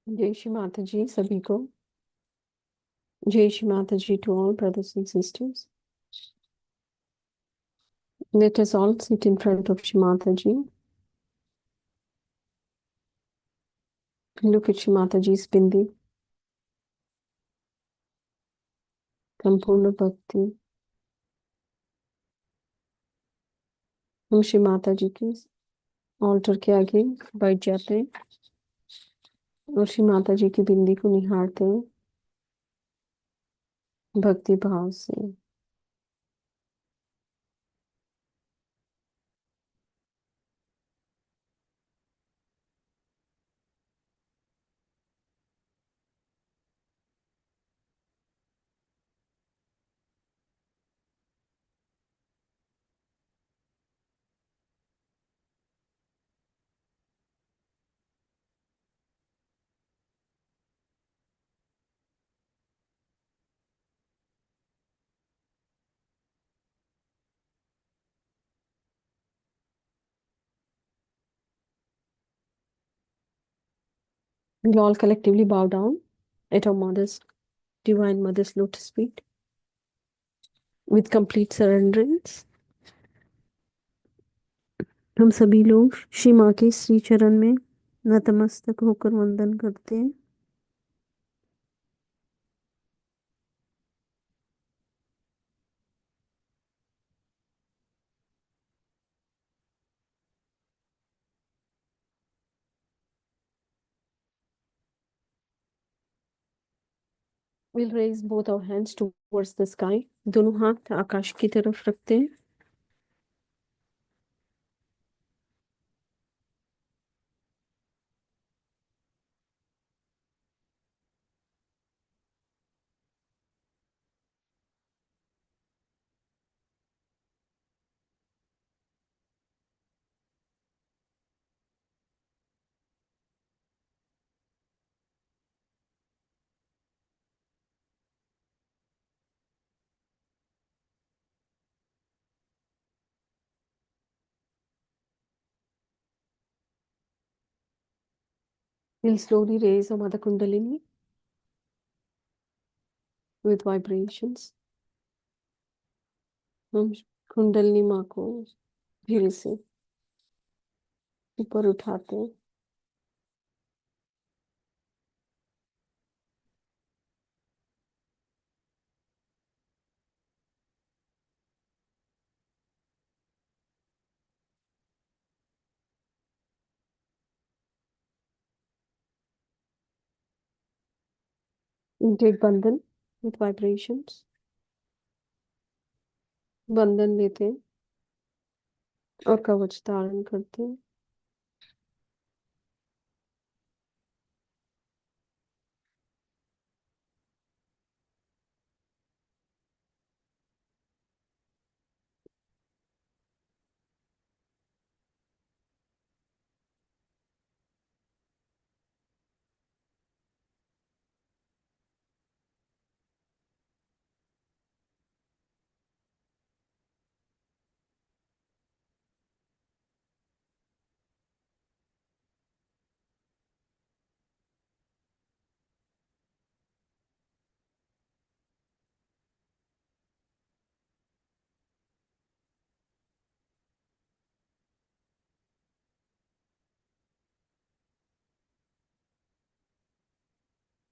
जय श्री माता जी सभी को। जय श्री माता जी to all brothers and sisters. Let us all sit in front of Shri Mataji. Look at Shri Mataji's Bindi. संपूर्ण भक्ति। हम श्री माता जी के ऑल्टर के आगे बैठ जाते हैं और श्री माता जी की बिंदी को निहारते हैं भक्ति भाव से। We'll all collectively bow down at our modest Divine Mother's lotus feet with complete surrenderance. हम सभी लोग श्री माँ के श्री चरण में नतमस्तक होकर वंदन करते हैं। We'll raise both our hands towards the sky. दोनों हाथ आकाश की तरफ रखते हैं। We'll slowly raise our Mother Kundalini with vibrations. हम कुंडलिनी माँ को धीरे से ऊपर उठाते हैं। Take बंधन with vibrations. बंधन लेते हैं और कवच धारण करते हैं।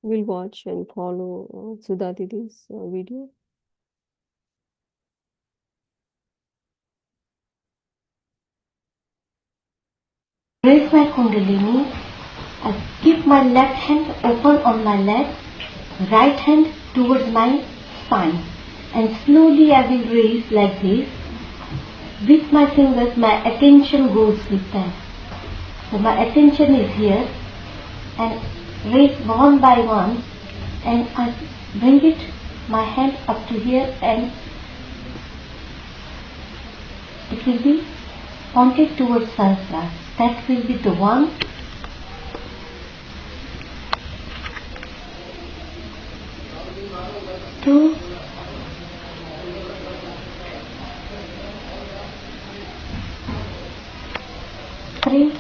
We'll watch and follow Sudha Didi's video. Raise my Kundalini. I keep my left hand open on my leg, right hand towards my spine, and slowly I will raise like this. With my fingers, my attention goes with that. So my attention is here, and raise one by one, and I bring it, my hand up to here, and it will be pointed towards Sahasrara. That will be the 1, 2, 3,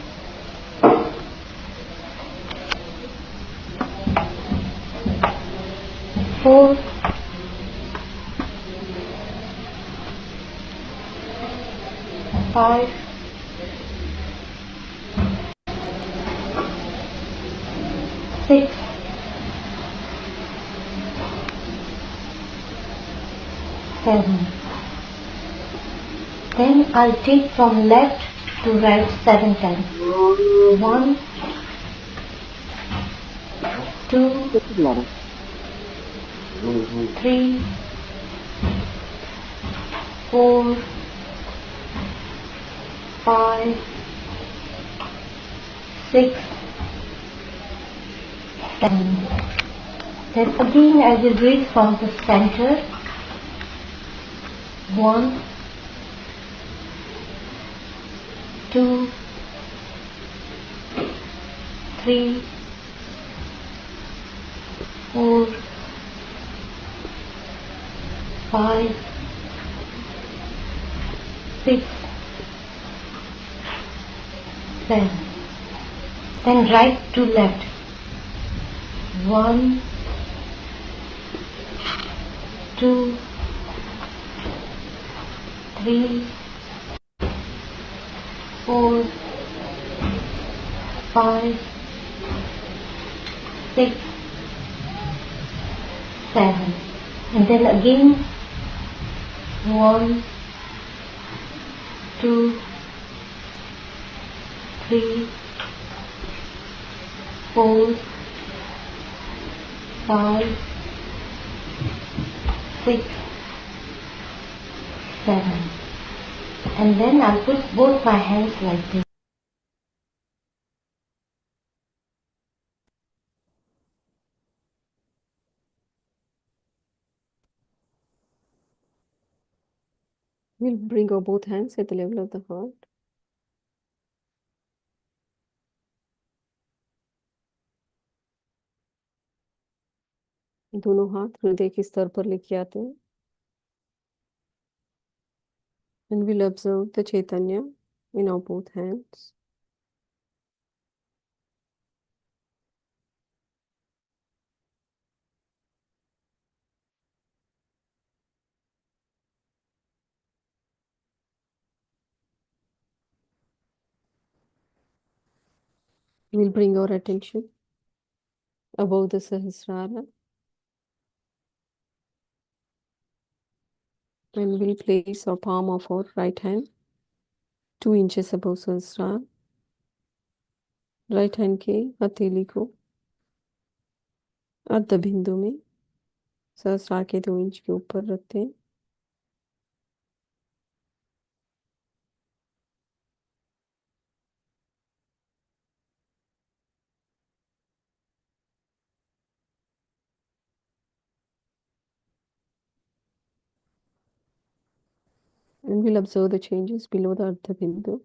5, 6, 7. Then I'll take from left to right 7 times. 1, 2, 3, 4, 5, 6, 7. Then again I will breathe from the center. 1, 2, 3, 4, 5, 6, 7. Then right to left. 1, 2, 3, 4, 5, 6, 7. And then again 1, 2, 3, 4, 5, 6, 7. And then I'll put both my hands like this. We'll bring our both hands at the level of the heart. दोनों हाथ हृदय के स्तर पर लेके आते हैं. And we'll observe the Chaitanya in our both hands. We'll bring our attention above the Sahasrara. And we'll place our palm of our right hand 2 inches above Sahasrara. Right hand के हथेली को अर्ध बिंदु में सहस्रार के 2 इंच के ऊपर रखते हैं. And we'll observe the changes below the Ardha Bindu.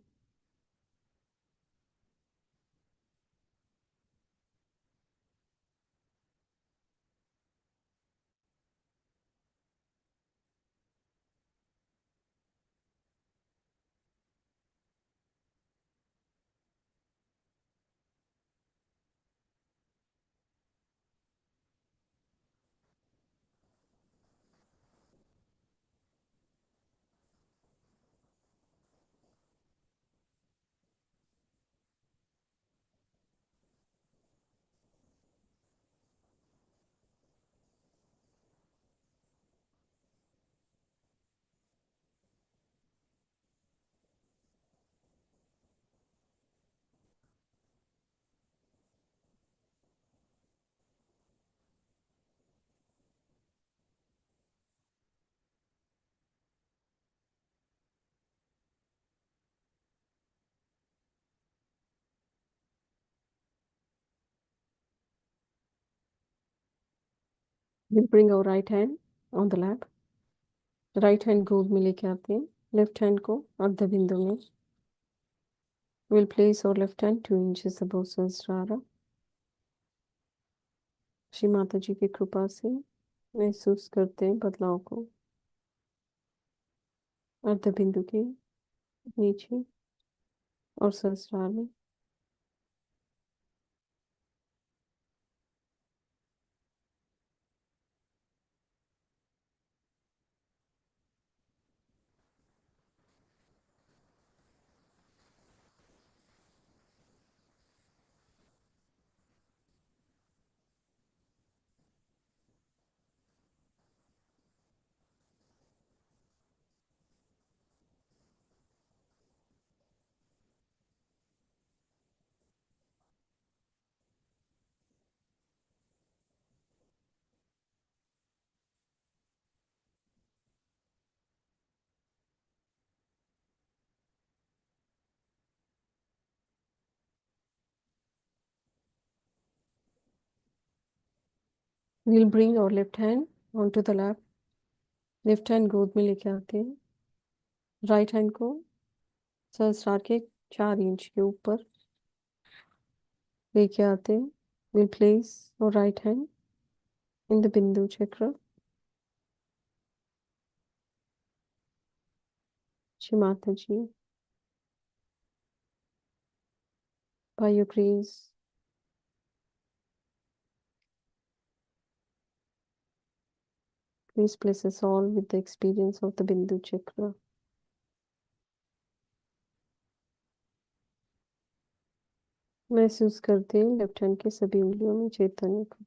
We'll bring our right hand on the lap. Right hand गोद में लेके आते हैं. लेफ्ट हैंड को अर्ध बिंदु में. We'll place our left hand 2 inches above Sahasrara. Shri Mata जी की कृपा से महसूस करते हैं बदलाव को. अर्ध बिंदु के नीचे और सहस्रार में. We'll bring our left hand onto the lap. Left hand गोद में लेके आते हैं. राइट हैंड को सहस्त्रार के 4 इंच के ऊपर लेके आते हैं. We'll place our right hand in the Bindu chakra. Shri Mataji, by your grace, please bless us all with the experience of the Bindu chakra. महसूस करते हैं लेफ्ट हैंड के सभी उंगलियों में चैतन्य को.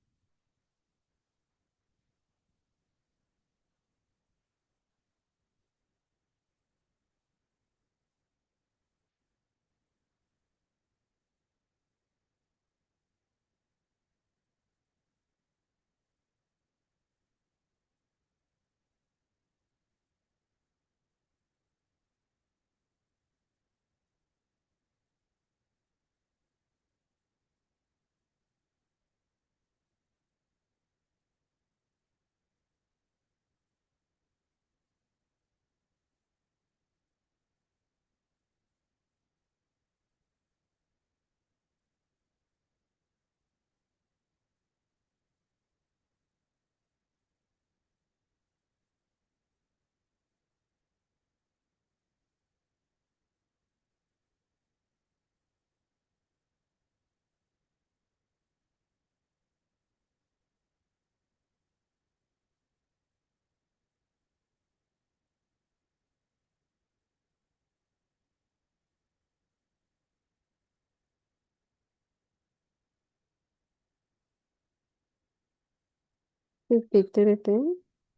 फिर देखते रहते हैं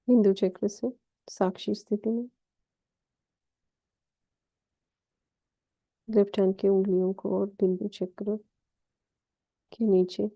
बिंदु चक्र से साक्षी स्थिति में. लेफ्ट हैंड की उंगलियों को और बिंदु चक्र के नीचे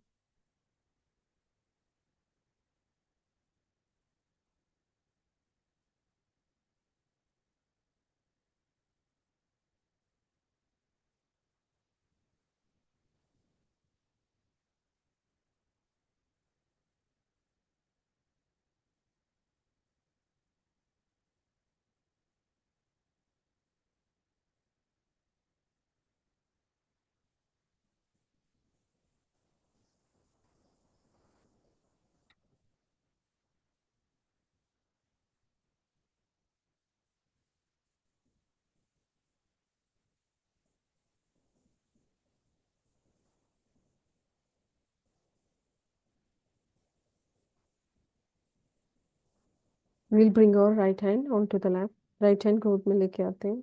we'll bring our right hand onto the lap. Right hand गोद में लेके आते हैं.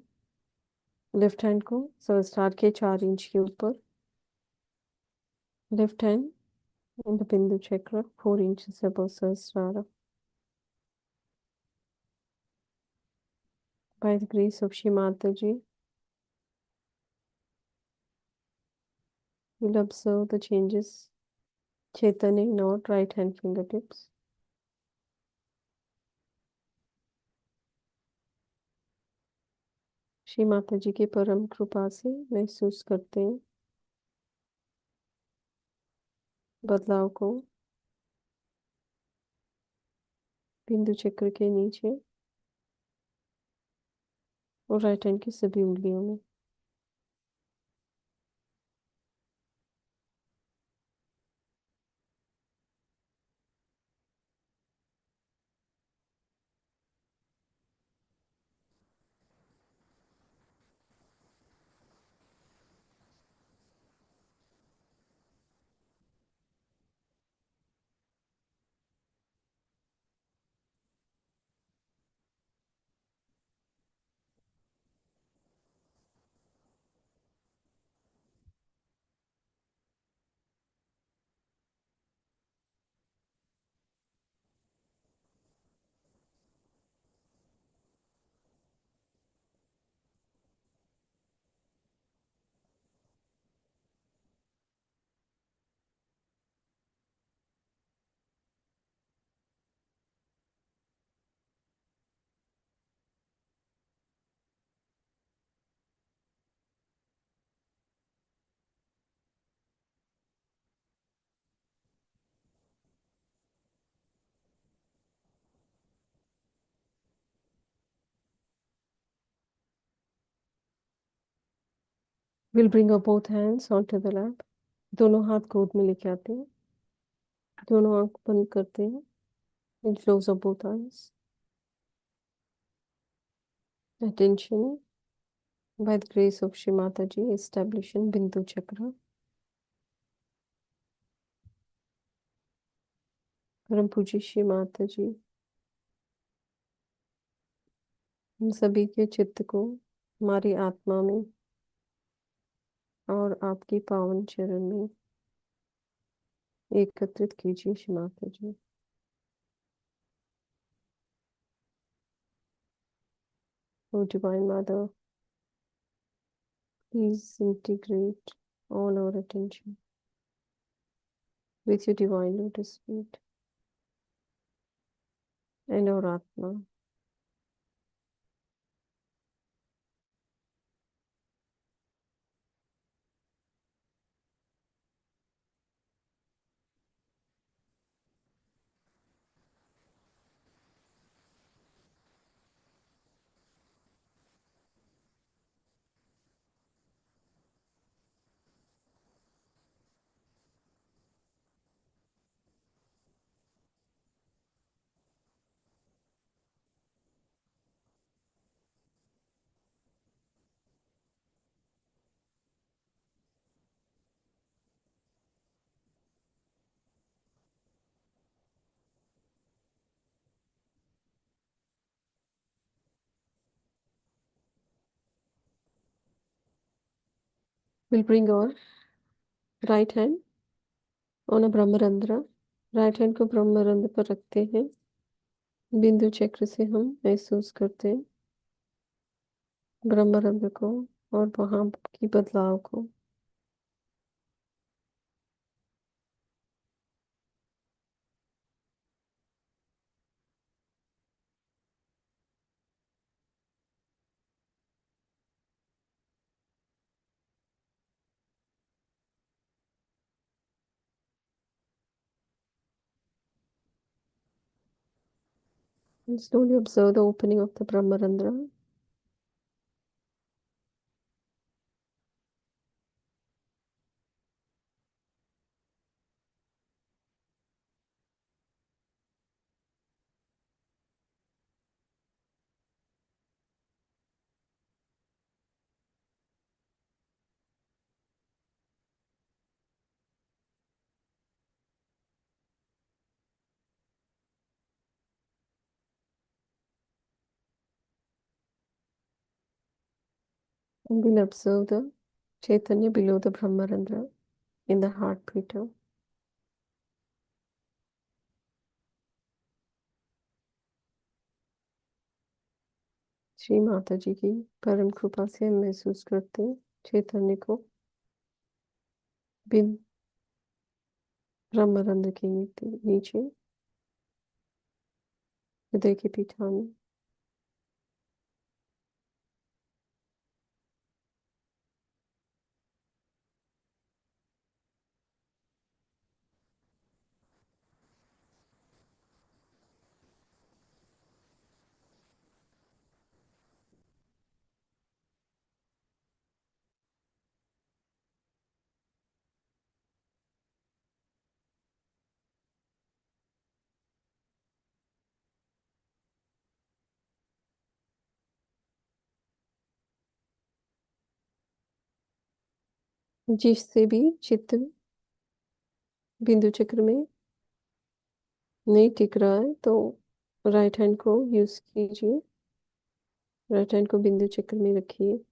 लेफ्ट हैंड को सहस्त्रार के 4 इंच के ऊपर. Left hand in the Bindu chakra, 4 inches above Sahasrara. By the grace of Shri Mataji, we'll observe the changes Chaitanya in our right hand fingertips. Shri Mata जी की परम कृपा से महसूस करते हैं बदलाव को बिंदु चक्र के नीचे और राइट हैंड की सभी उंगलियों में. We'll bring our both hands onto the lap. दोनों हाथ गोद में लेके आते हैं. दोनों आंख बंद करते हैं. And close our both eyes. Attention, by the grace of Shri Mataji, establishing Bindu chakra. परम पूज्य श्री माताजी हम सभी के चित्त को हमारी आत्मा में और आपकी पावन चरण में एकत्रित कीजिए श्री माताजी. O Divine Mother, please integrate all our attention with your divine lotus feet and our Atma. We'll bring our right hand on a Brahmarandra. Right hand को ब्रह्मरंध्र पर रखते हैं. बिंदु चक्र से हम महसूस करते हैं ब्रह्मरंध्र को और वहां की बदलाव को. And slowly observe the opening of the Brahmarandra. And we'll observe the Chaitanya below the Brahmarandra in the heart pita. Shri Mata जी की परम कृपा से हम महसूस करते हैं चैतन्य को बिन ब्रह्मरंध्र के नीचे हृदय के पीठा में. जिससे भी चित्त बिंदु चक्र में नहीं टिक रहा है तो राइट हैंड को यूज कीजिए. राइट हैंड को बिंदु चक्र में रखिए.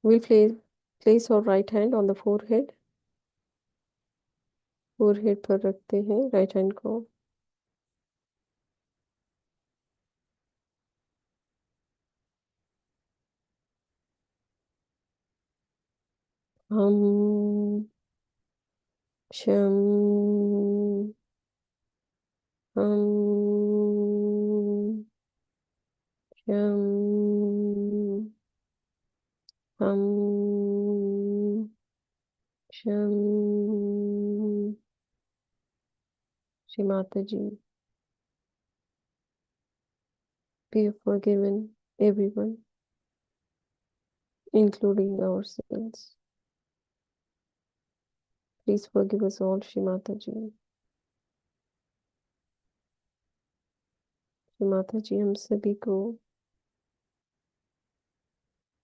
We'll place our right hand on the forehead. Forehead पर रखते हैं राइट हैंड को. हम शम हम शम Sham, Sham, Shri Mataji, be forgiven, everyone, including ourselves. Please forgive us all, Shri Mataji. Shri Mata जी हम सभी को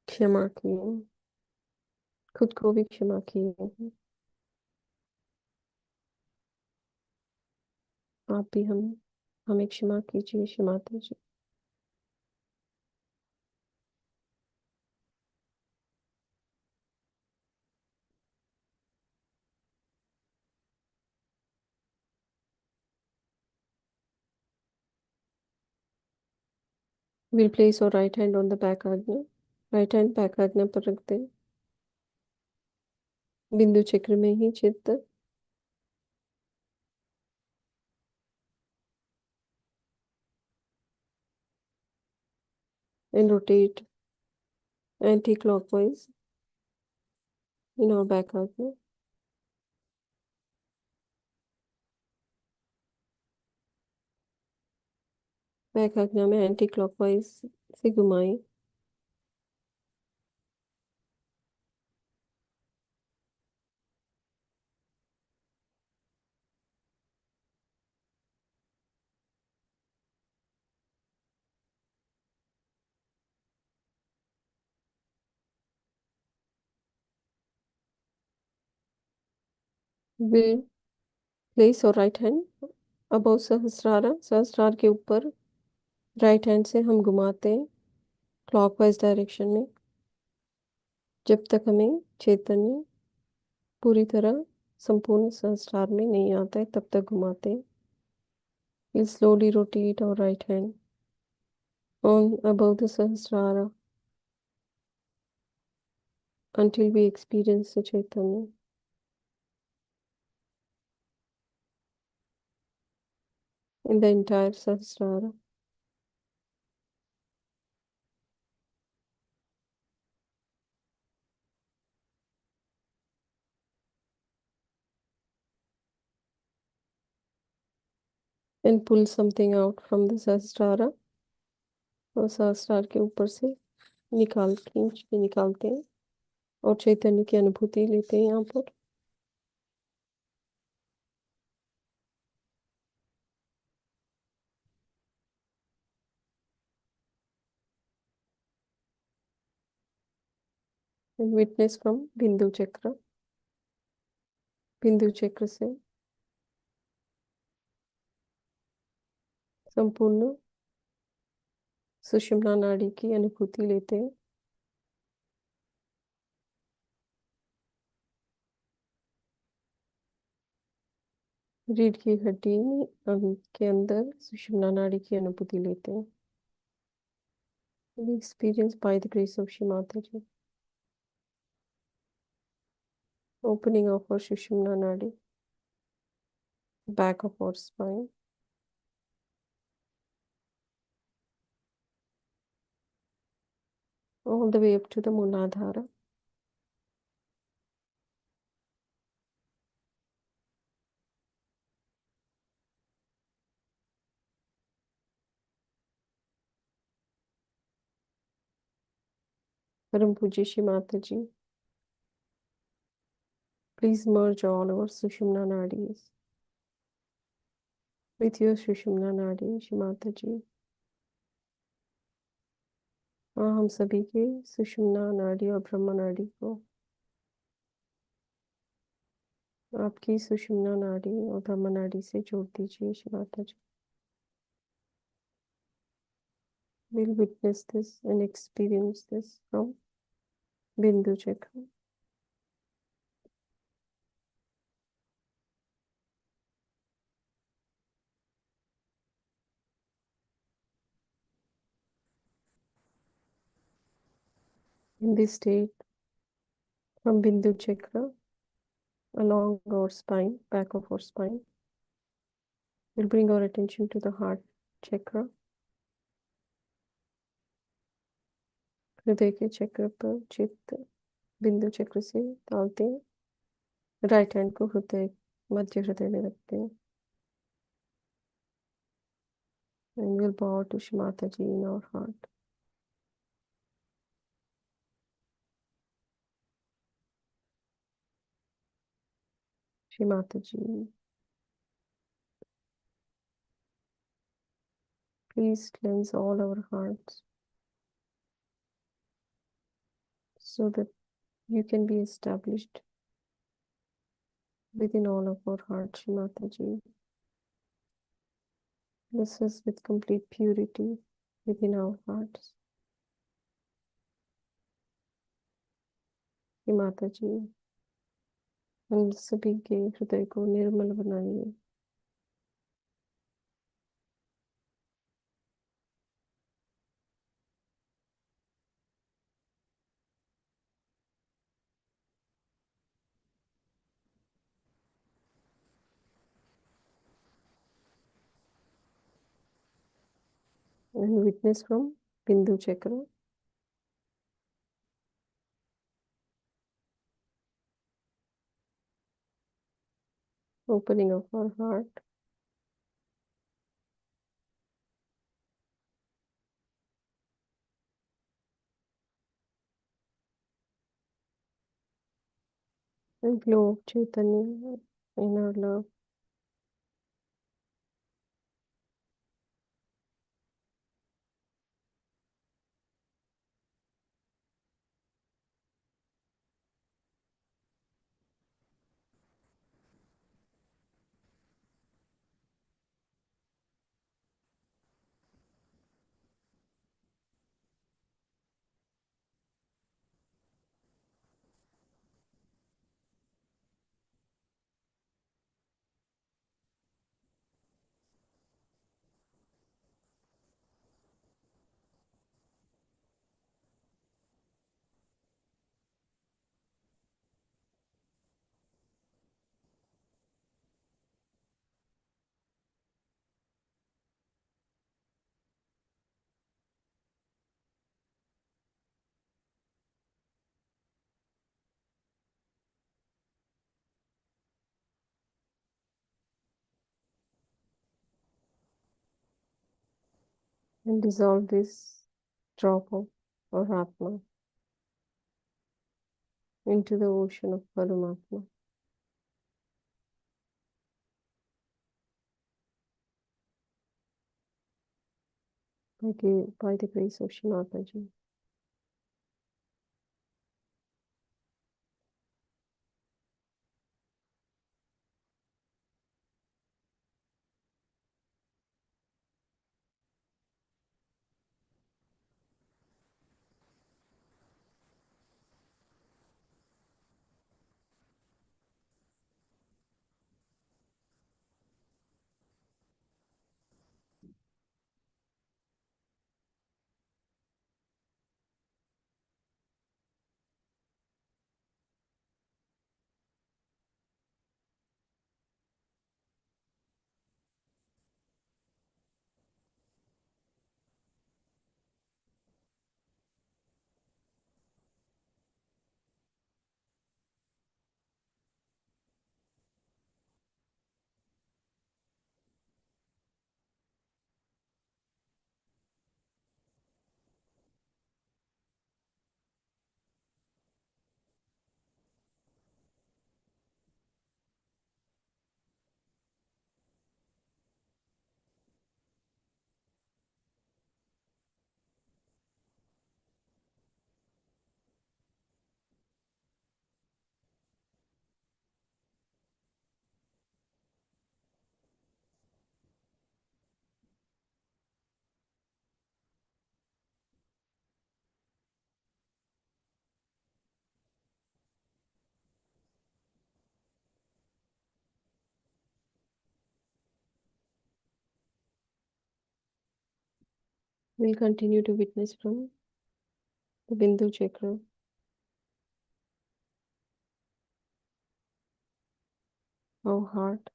क्षमा किए, खुद को भी क्षमा किए। आप भी हमें क्षमा कीजिए श्री माता जी। We'll place our right hand on the back ajna. Right hand back ajna पर रख दें। बिंदु चक्र में ही चित्त and rotate anti-clockwise in our back ajna. Back आज्ञा में एंटी क्लॉकवाइज से घुमाएं। We'll place our right hand above सहस्रार, सहस्रार के ऊपर राइट हैंड से हम घुमाते हैं क्लॉकवाइज डायरेक्शन में जब तक हमें चैतन्य पूरी तरह संपूर्ण सहस्रार में नहीं आता है, तब तक घुमाते हैं। We'll slowly rotate our right hand on above the Sahasrara until we experience the Chaitanya in the entire Sahasrara. And pull something out from the Sahasrara. और सहस्रार के ऊपर से खींच के निकालते हैं और चैतन्य की अनुभूति लेते हैं यहाँ पर। And witness from बिंदु चक्र, बिंदु चक्र से संपूर्ण सुषुम्ना नाड़ी की अनुभूति लेते हैं। रीढ़ की हड्डी के अंदर सुषुम्ना नाड़ी की अनुभूति लेते हैं। We experience by the grace of Shri Mataji opening of our Sushumna Nadi, back of our spine, all the way up to the Muladhara. Param Puji Shri Mataji, please merge all our Sushumna Nadis with your Sushumna Nadi, Shri Mataji। हाँ, हम सभी के सुषुम्ना नाड़ी और ब्रह्म नाड़ी को आपकी सुषुम्ना नाड़ी और ब्रह्म नाड़ी से जोड़ दीजिए श्री माताजी। We'll witness this and experience this from Bindu Chakra. In this state, from Bindu Chakra along our spine, back of our spine, we'll bring our attention to the heart chakra, हृदय के चक्र पर चित्त बिंदु चक्र से डालते हैं, राइट हैंड को हृदय, मध्य हृदय में रखते हैं। And we'll bow to Shri Mataji in our heart. Shri Mataji, please cleanse all our hearts so that you can be established within all of our hearts, Shri Mataji. Bless us with complete purity within our hearts. Shri Mataji, हम सभी के हृदय को निर्मल बनाइए। And witness from Bindu chakra. Opening of our heart. And flow of Chaitanya in our love. And dissolve this drop of our Atma into the ocean of Paramatma by the grace of Shri Mataji. We'll continue to witness from the Bindu chakra, our heart.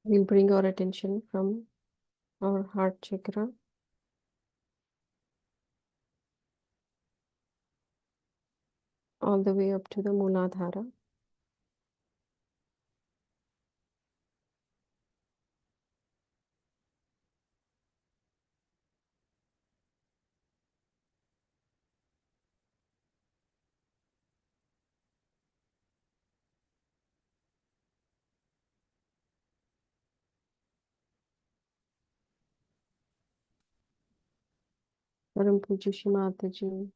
We'll bring our attention from our heart chakra all the way up to the Muladhara. Param Pujya Shri Mataji,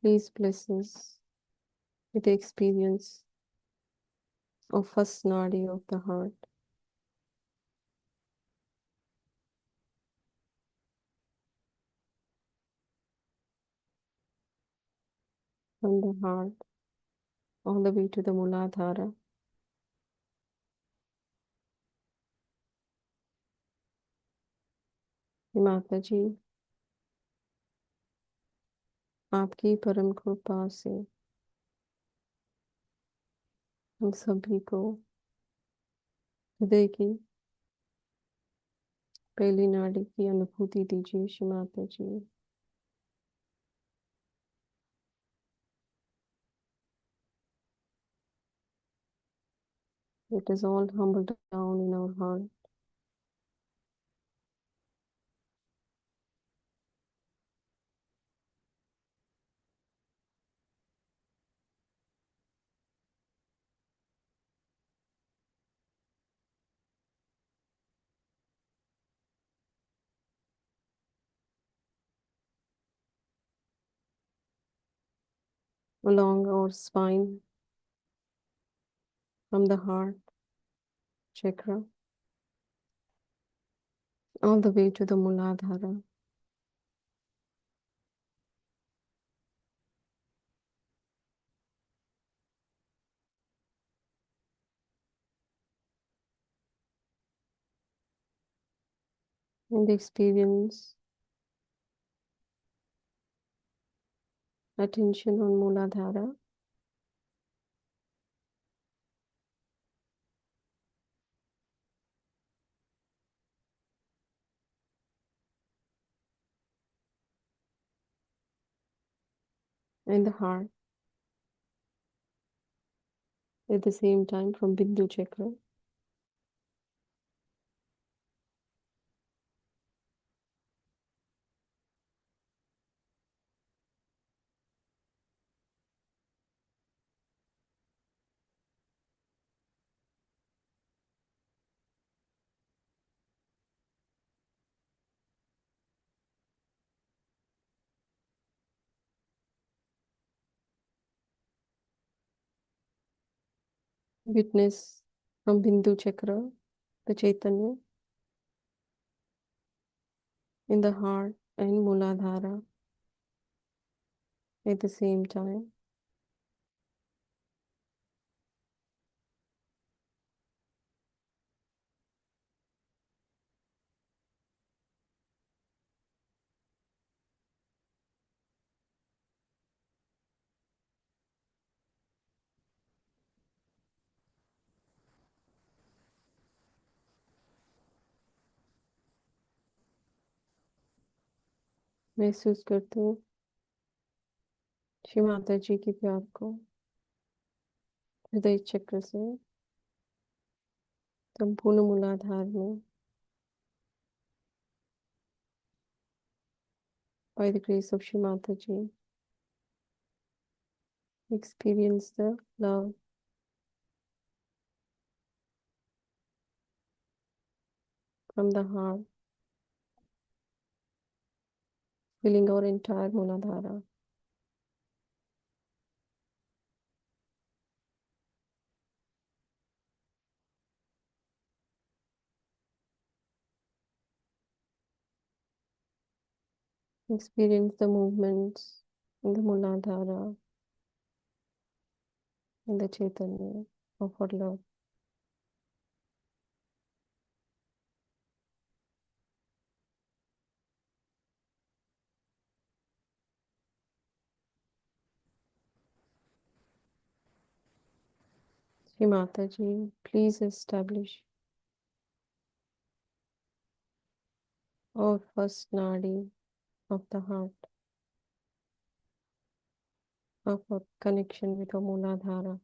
please bless us with the experience of first nadi of the heart. From the heart all the way to the Muladhara. Mataji, आपकी परम कृपा से हम सभी को हृदय की पहली नाड़ी की अनुभूति दीजिए श्री माता जी। It is all humbled down in our heart. Along our spine, from the heart chakra, all the way to the Muladhara. And experience attention on Muladhara. And the heart at the same time from Bindu chakra. Witness from Bindu chakra, the Chaitanya in the heart and Muladhara at the same time. महसूस करते हैं श्री माता जी के प्यार को हृदय चक्र से संपूर्ण मूलाधार में। By the grace of Shri Mataji, experience the love from the heart, filling our entire Muladhara. Experience the movements in the Muladhara, in the Chaitanya of our love. Shri Mataji, please establish our first nadi of the heart, of our connection with our Muladhara.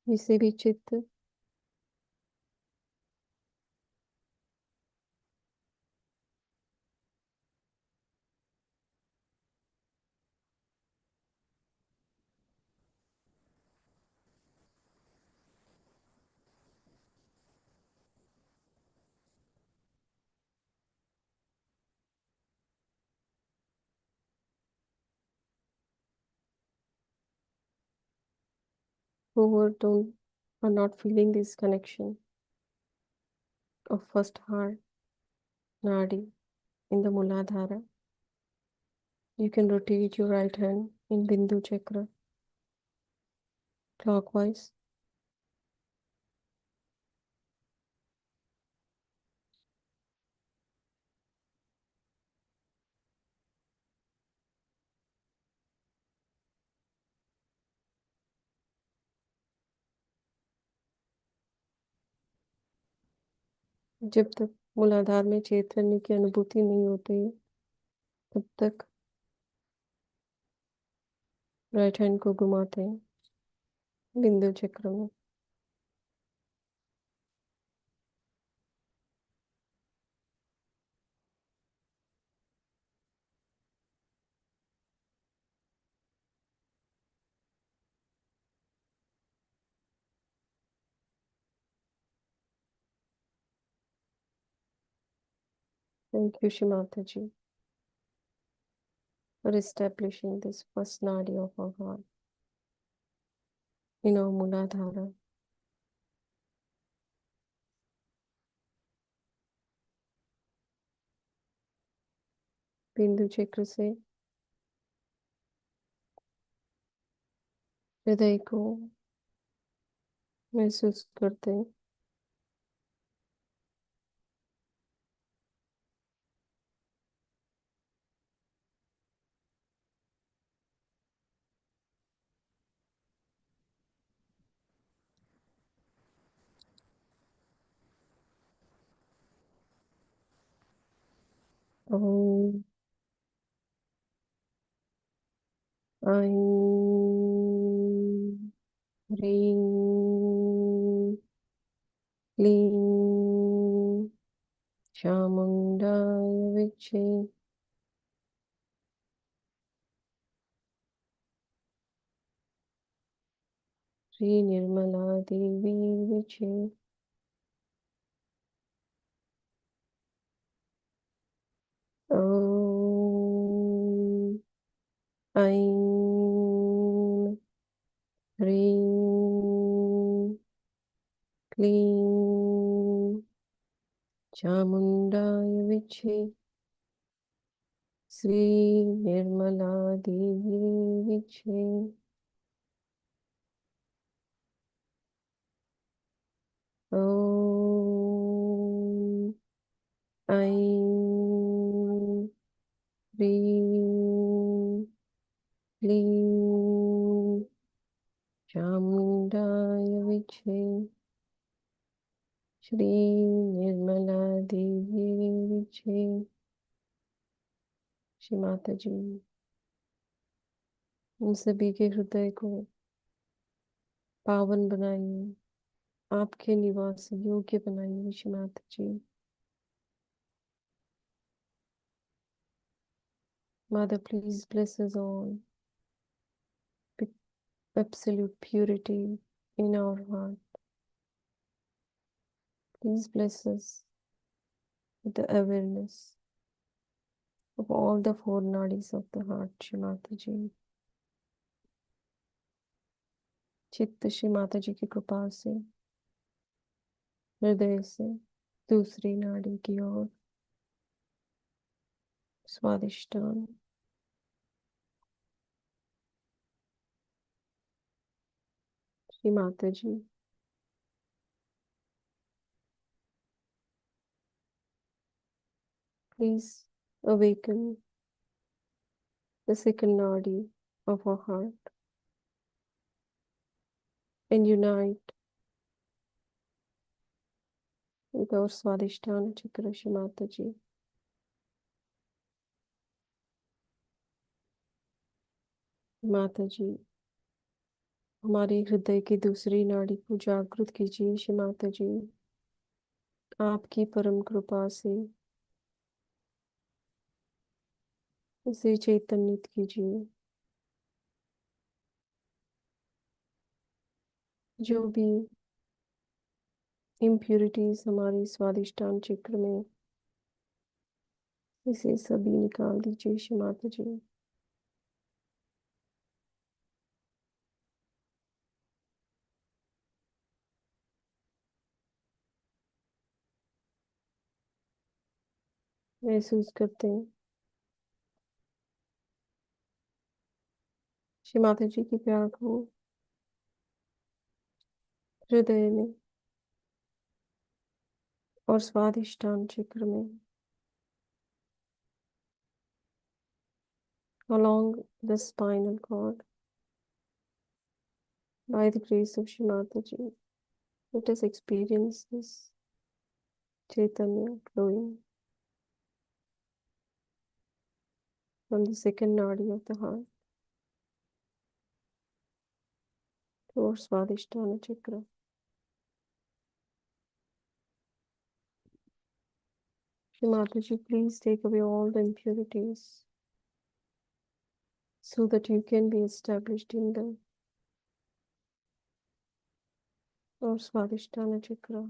जिसे भी चित्त who don't are not feeling this connection of first heart nadi in the Muladhara, you can rotate your right hand in Bindu chakra clockwise. जब तक मूलाधार में चैतन्य की अनुभूति नहीं होती है, तब तक राइट हैंड को घुमाते हैं बिंदु चक्र में. Thank you, Shri Mataji, for establishing this first nadi of our heart in our Muladhara. बिंदु चक्र से हृदय को महसूस करते हैं. ओम ऐं ह्रीं क्लीं चामुण्डाय विच्चे. श्री निर्मला देवी विचे. ओम ऐं ह्रीं क्लीं चामुण्डाय विचे. श्री निर्मला देवी विचे. ओम ऐं ह्रीं क्लीं चामुण्डाय विचे. श्री निर्मला देवी विचे. श्री माता जी, उन सभी के हृदय को पावन बनाइए, आपके निवास योग्य बनाइए. श्री माता जी, Mother, please bless us all with absolute purity in our heart. Please bless us with the awareness of all the four nadis of the heart. Shri Mataji. चित्त श्री माता जी की कृपा से हृदय से दूसरी नाड़ी की ओर स्वादिष्टान। श्री माता जी, please awaken the second nadi of our heart and unite with our Swadhisthana chakra, Shri Mataji. माताजी, हमारे हृदय की दूसरी नाड़ी को जागृत कीजिए। श्री माताजी, आपकी परम कृपा से उसे चैतन्यित कीजिए। जो भी इम्प्यूरिटीज हमारी स्वादिष्टान चक्र में, इसे सभी निकाल दीजिए। श्री माताजी, महसूस करते हैं श्री माताजी की प्यार को हृदय में और स्वादिष्टान चक्र में, along the spinal cord. By the grace of Shri Mataji, let us experience this Chaitanya flowing from the second nadi of the heart towards Svadhisthana chakra. Shri Mataji, please take away all the impurities so that you can be established in the or Svadhisthana chakra.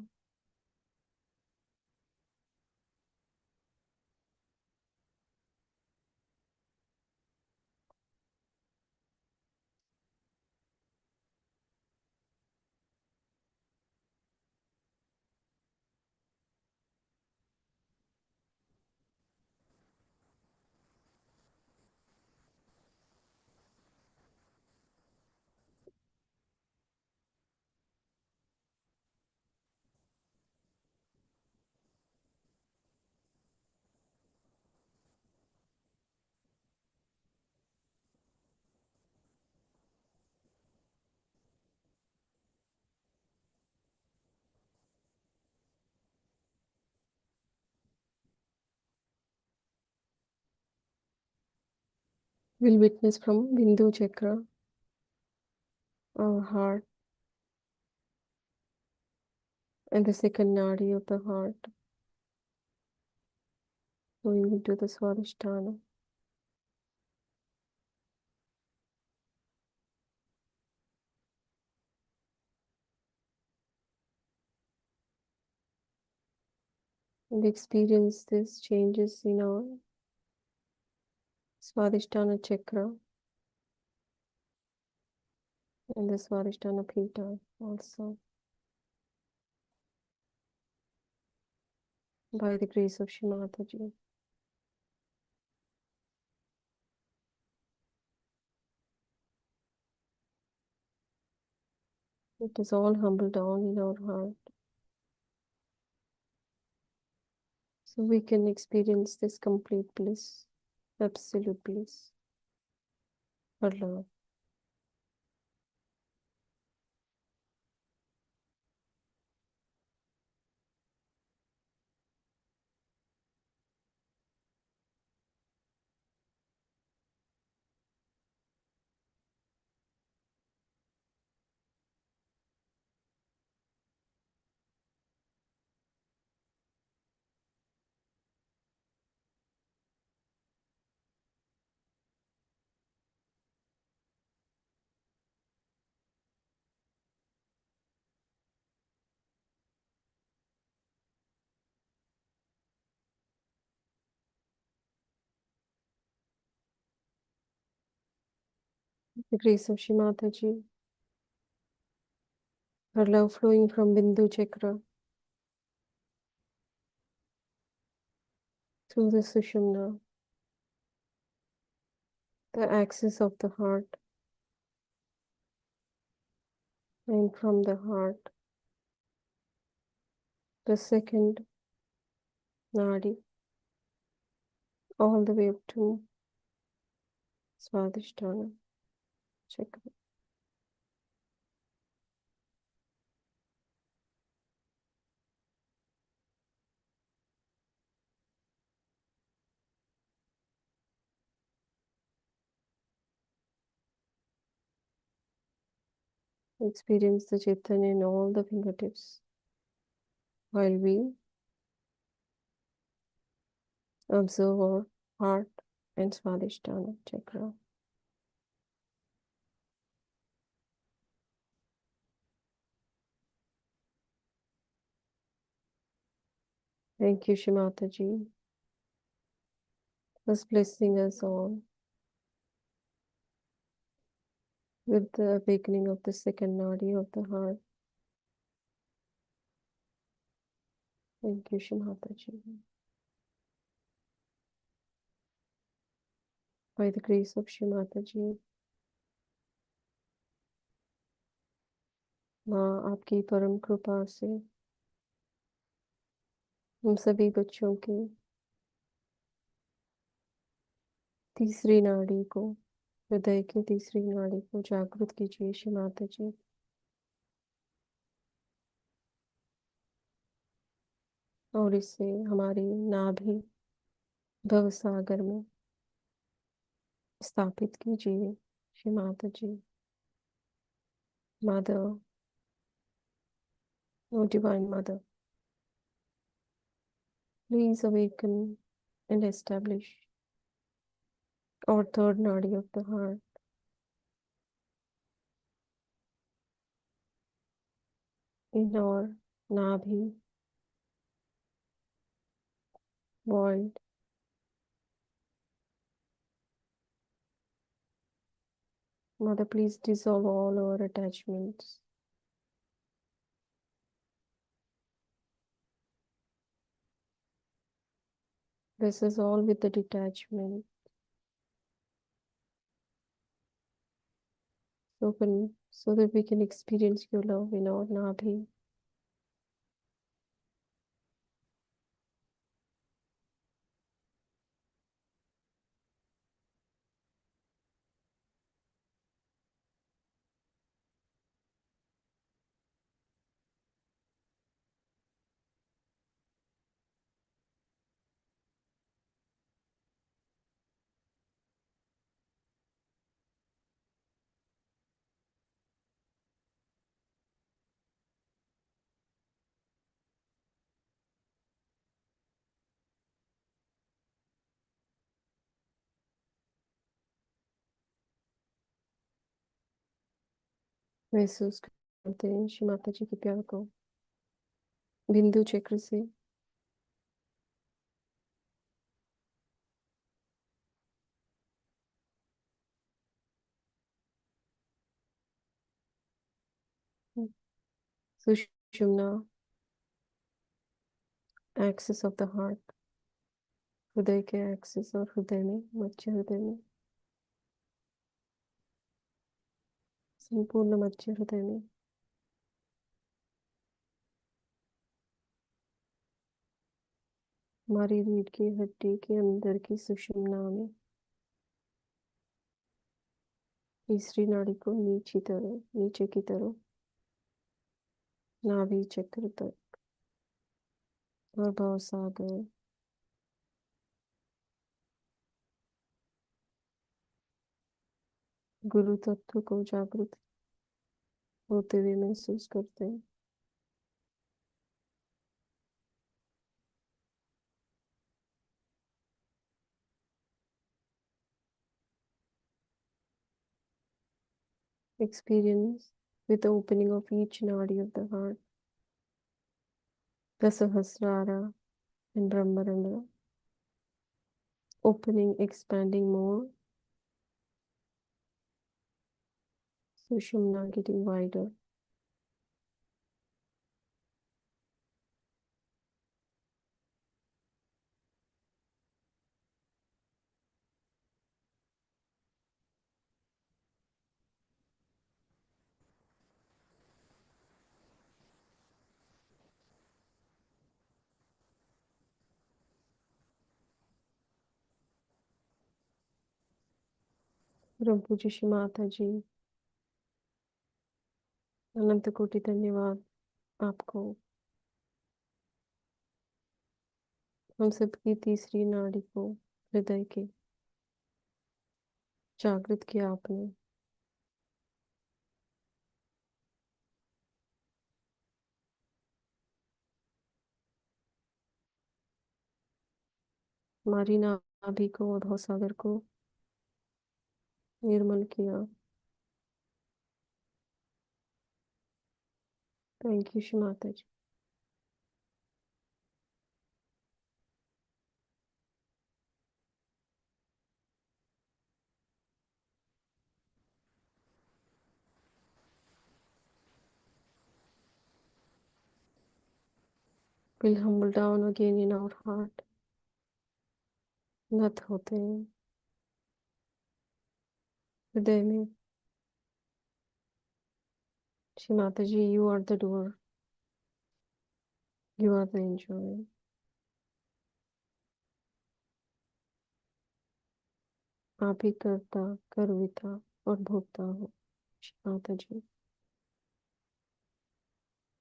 We'll witness from Bindu chakra, our heart, and the second nadi of the heart, going into the Svadhisthana. And experience these changes in our Svadhisthana chakra and the Svadhisthana Pita also, by the grace of Shri Mataji. It is all humble down in our heart, so we can experience this complete bliss, absolute bliss, or love. The grace of Shri Mataji, Her love flowing from Bindu chakra through the Sushumna, the axis of the heart, and from the heart, the second Nadi, all the way up to Swadhisthana chakra. Experience the Chaitanya in all the fingertips while we observe our heart and Swadhisthana chakra. Thank you, Shri Mataji, for blessing us all with the awakening of the second Nadi of the heart. Thank you, Shri Mataji. By the grace of Shri Mataji, माँ आपकी परम कृपा से हम सभी बच्चों के तीसरी नाड़ी को, हृदय की तीसरी नाड़ी को जागृत कीजिए श्री माता जी। और इससे हमारी नाभि भव सागर में स्थापित कीजिए Shri Mata ji. Mother, o divine mother, please awaken and establish our third nadi of the heart in our nabhi void. Mother, please dissolve all our attachments. This is all with the detachment. So that we can experience your love in our nabhi. महसूस करते हैं श्री माता जी के प्यार को बिंदु चक्र से सुषुम्ना, axis of the heart, हृदय के एक्सिस और हृदय में, मध्य हृदय में, संपूर्ण मध्य हृदय में हमारी रीढ़ की हड्डी के अंदर की सुषुम्ना में तीसरी नाड़ी को नीचे की तरफ नाभि चक्र तक और भव सागर गुरु तत्व को जागृत होते हुए महसूस करते हैं। Experience with the opening of each nadi of the heart, the Sahasrara and Brahmarandra, opening, expanding more, Sushumna getting wider. परम पूज्य श्री माता जी, अनंत कोटि धन्यवाद आपको। हम सबकी तीसरी नाड़ी को, हृदय के, जागृत किया आपने। हमारी नाभि को और भवसागर को निर्मल किया। Thank you Shri Mata ji. We'll humble down again in our heart. नत होते हैं हृदय में। Shri Mata ji, you are the doer, you are the enjoy. आप ही करता, करविता और भोगता हो। Shri Mata ji,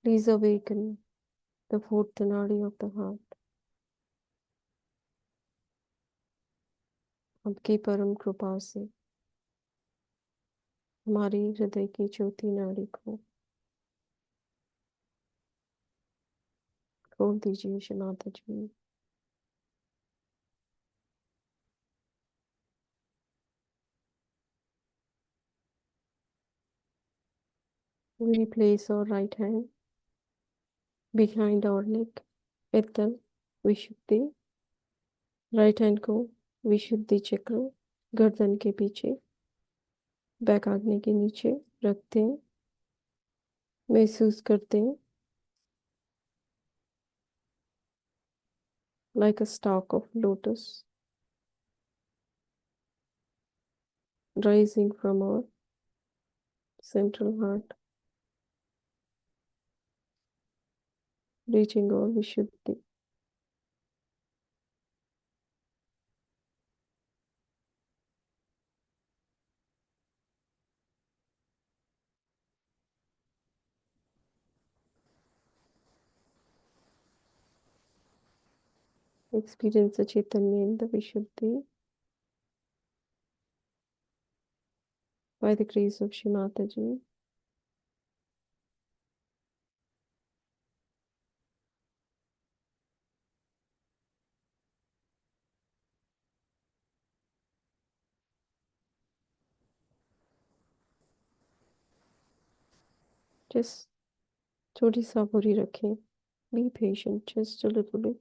please awaken the fourth nadi of the heart. आपकी परम कृपा से हमारी हृदय की चौथी नाड़ी को खोल दीजिए। श्री माता जी, we place our right hand behind our neck at the Vishuddhi. Right hand को विशुद्धि चक्र, गर्दन के पीछे, बैक आग्ने के नीचे रखते हैं। महसूस करते हैं like a stalk of lotus rising from our central heart, reaching our Vishuddhi. Experience the Chaitanya in the Vishuddhi by the grace of Shri Mataji. Just थोड़ी साबुरी रखें. Be patient, just a little bit.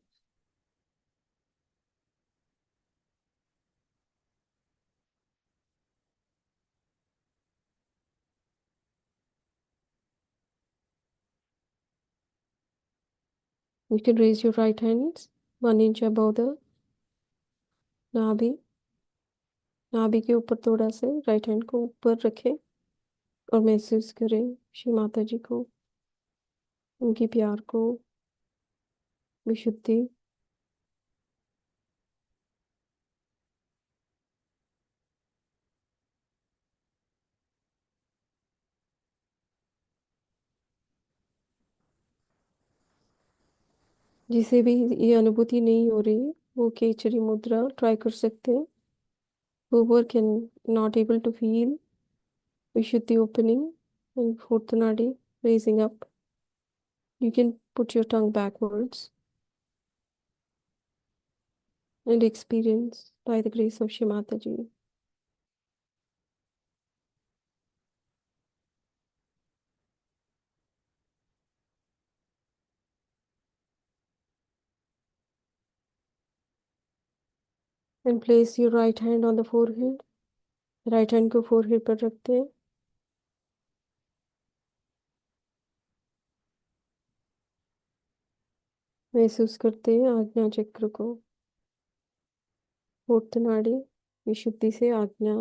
You can raise your right hands 1 inch above the नाभि. नाभि के ऊपर थोड़ा से right hand को ऊपर रखें और महसूस करें श्री माता जी को, उनकी प्यार को, विशुद्धि. जिसे भी ये अनुभूति नहीं हो रही वो केचरी मुद्रा ट्राई कर सकते हैं. Whoever can not able to feel Vishuddhi opening and fourth nadi raising up, you can put your tongue backwards and experience by the grace of Shri Mataji. And place your right hand on the forehead. Right hand को forehead पर रखते हैं. महसूस करते हैं आज्ञा चक्र को, फोर्थ नाड़ी विशुद्धि से आज्ञा.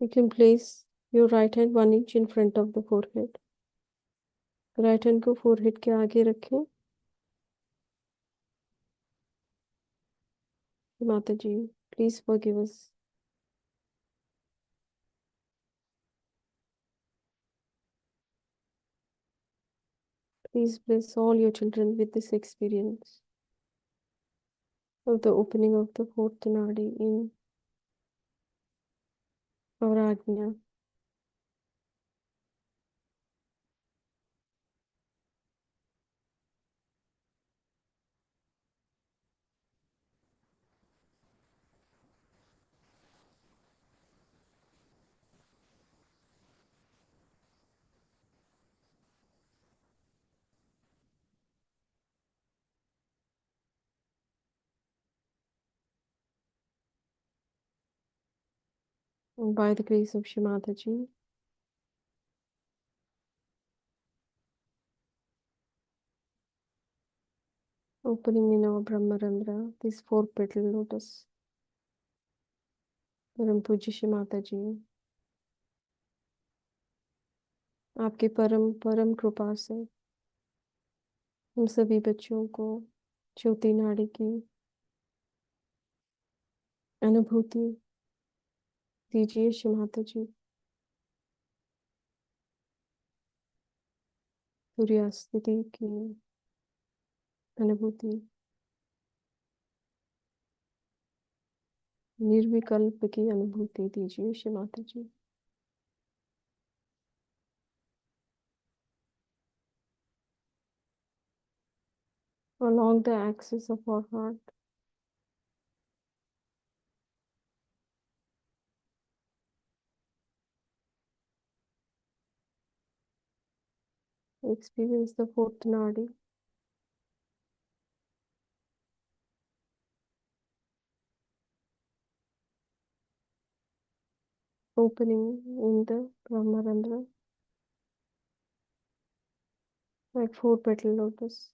You can place your right hand 1 inch in front of the forehead. Right hand को फोरहेड के आगे रखें. Mataji, please forgive us. Please bless all your children with this experience of the opening of the fourth Nadi in our Ajna. And by the grace of Shri Mataji, opening in our Brahmarandra, this four-petal lotus. परम पूज्य श्री माता जी, आपके परम परम कृपा से हम सभी बच्चों को ज्योति नाड़ी की अनुभूति दीजिए श्री माता जी। सूर्य स्थिति की अनुभूति, निर्विकल्प की अनुभूति दीजिए श्री माता जी। Along the axis of our heart, experience the fourth nadi, opening in the Brahmarandra like four-petal lotus.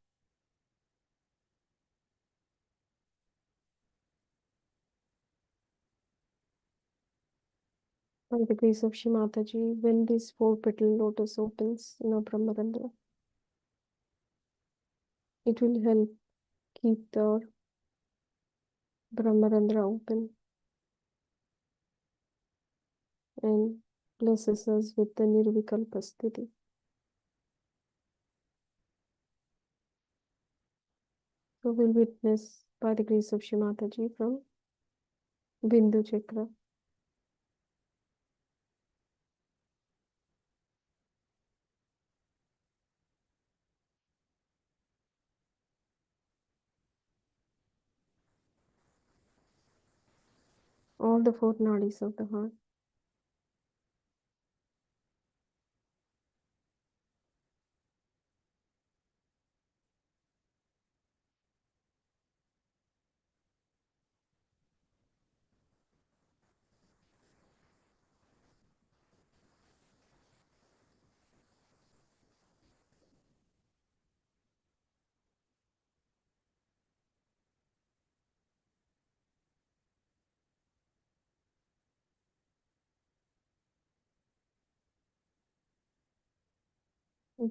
By the grace of Shri Mataji, when this four-petal lotus opens in our Brahmarandra, it will help keep the Brahmarandra open and blesses us with the Nirvikalpa Sthiti. So we'll witness by the grace of Shri Mataji from Bindu chakra. All the four nadis of the heart.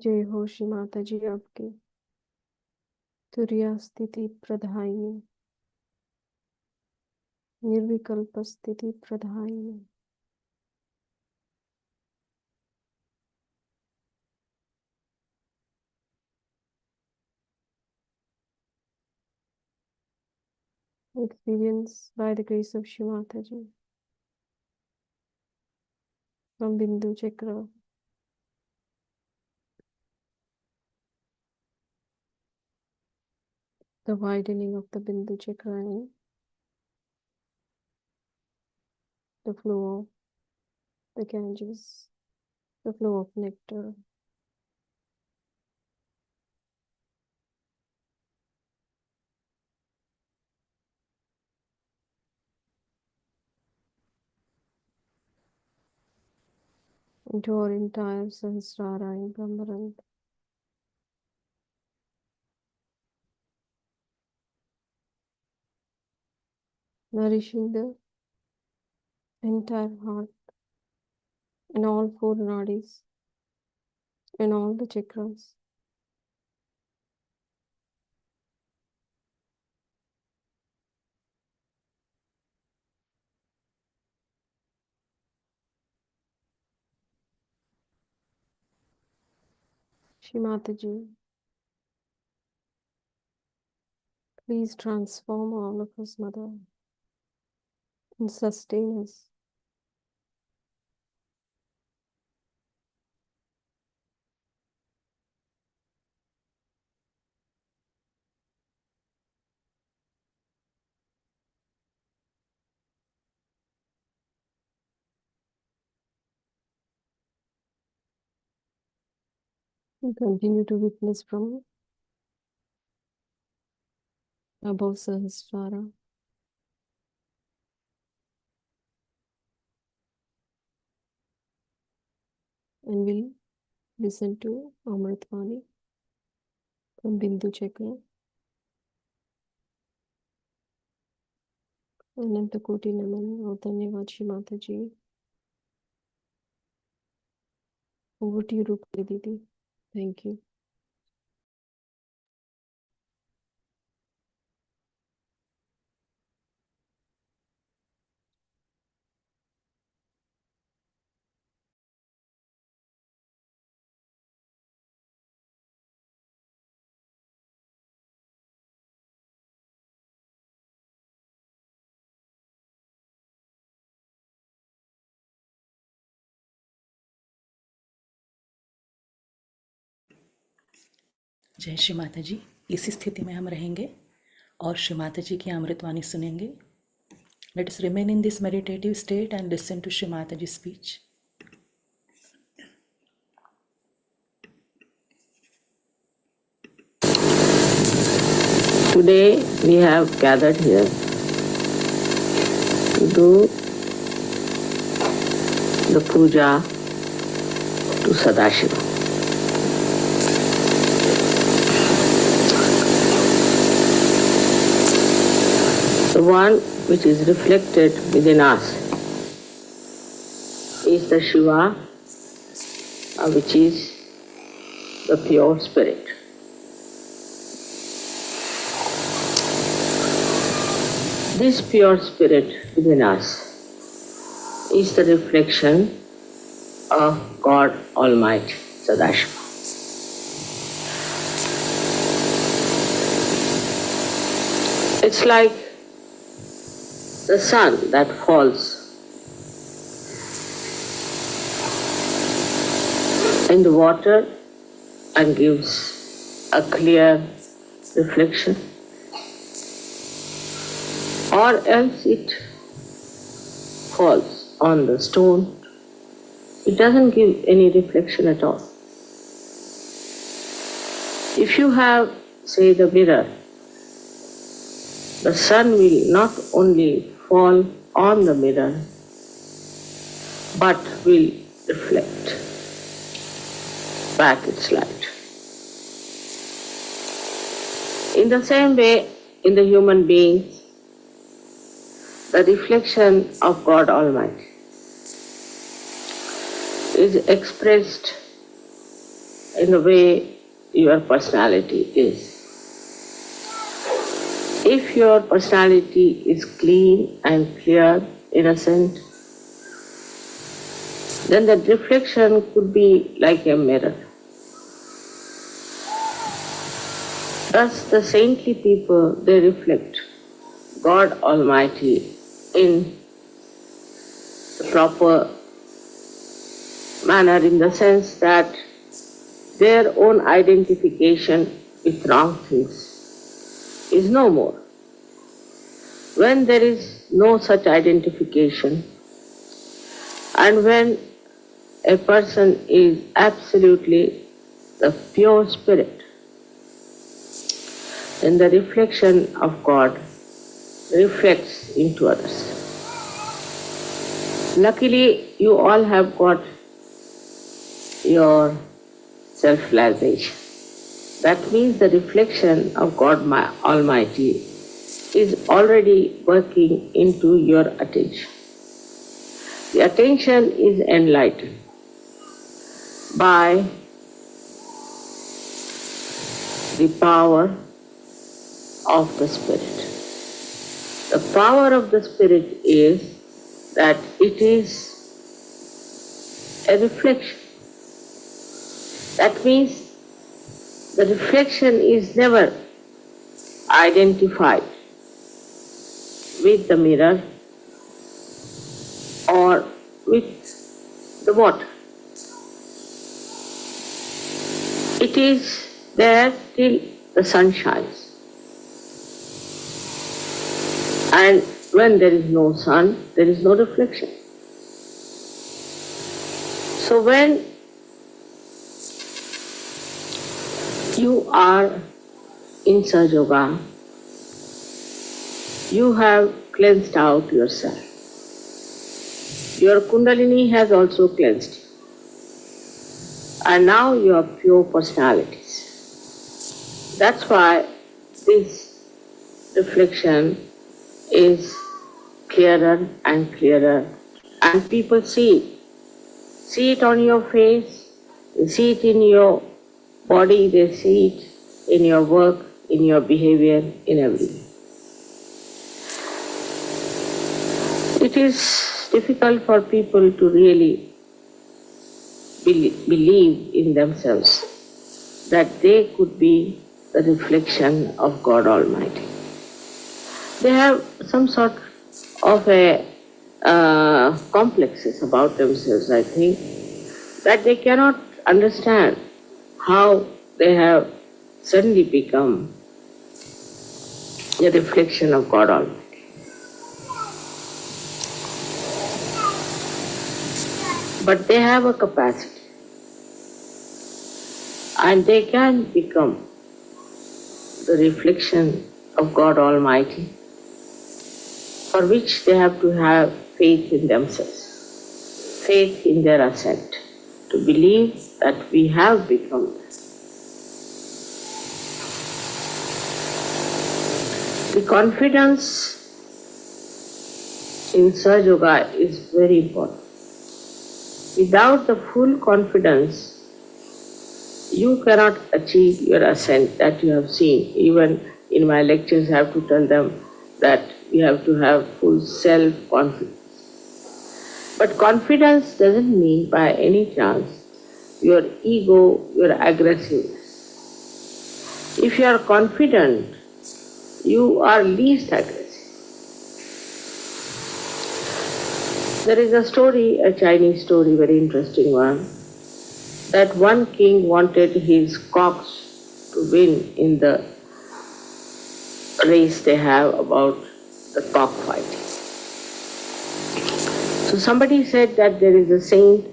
जय हो श्री माताजी आपकी तुर्या स्थिति प्रधायिनी, निर्विकल्प स्थिति प्रधायिनी। Experience by the grace of Shri Mataji from Bindu chakra, the widening of the Bindu chakra and the flow of the Ganges, the flow of nectar. Into our entire Sahasrara and Brahmarand. Nourishing the entire heart and all four nadis and all the chakras. Shri Mataji, please transform all of us, Mother, and sustain us. We continue to witness from above Sahasrara. And we'll listen to Amritvani from Bindu chakra. Ananta Koti Naman. और धन्यवाद श्री माता जी. Over to you, Rupali Didi. Thank you. जय श्री माता जी. इसी स्थिति में हम रहेंगे और श्री माता जी की अमृतवाणी सुनेंगे. Let us remain in this meditative state and listen to Shri Mata ji speech. Today we have gathered here to do the puja to Sadashiva. The one which is reflected within us is the Shiva, which is the pure spirit. This pure spirit within us is the reflection of God Almighty, Sadashiva. It's like the sun that falls in the water and gives a clear reflection, or else it falls on the stone. It doesn't give any reflection at all. If you have, say, the mirror, the sun will not only fall on the mirror, but will reflect back its light. In the same way, in the human beings, the reflection of God Almighty is expressed in the way your personality is. If your personality is clean and clear, innocent, then the reflection could be like a mirror. Thus, the saintly people, they reflect God Almighty in the proper manner, in the sense that their own identification with wrong things is no more. When there is no such identification, and when a person is absolutely the pure spirit, then the reflection of God reflects into others. Luckily, you all have got your self-realization. That means the reflection of God Almighty is already working into your attention. The attention is enlightened by the power of the Spirit. The power of the Spirit is that it is a reflection. That means the reflection is never identified with the mirror or with the water. It is there till the sun shines. And when there is no sun, there is no reflection. So when you are in Sahaja Yoga, you have cleansed out yourself. Your Kundalini has also cleansed you. And now you are pure personalities. That's why this reflection is clearer and clearer, and people see it. See it on your face, they see it in your body, they see it in your work, in your behavior, in everything. It is difficult for people to really believe in themselves that they could be the reflection of God Almighty. They have some sort of a complexes about themselves, I think, that they cannot understand how they have suddenly become a reflection of God Almighty. But they have a capacity, and they can become the reflection of God Almighty, for which they have to have faith in themselves, faith in their ascent, to believe that we have become that. The confidence in Sahaja Yoga is very important. Without the full confidence, you cannot achieve your ascent that you have seen. Even in my lectures, I have to tell them that we have to have full self-confidence. But confidence doesn't mean by any chance your ego, your aggressiveness. If you are confident, you are least aggressive. There is a story, a Chinese story, very interesting one, that one king wanted his cocks to win in the race they have about the cockfighting. So somebody said that there is a saint,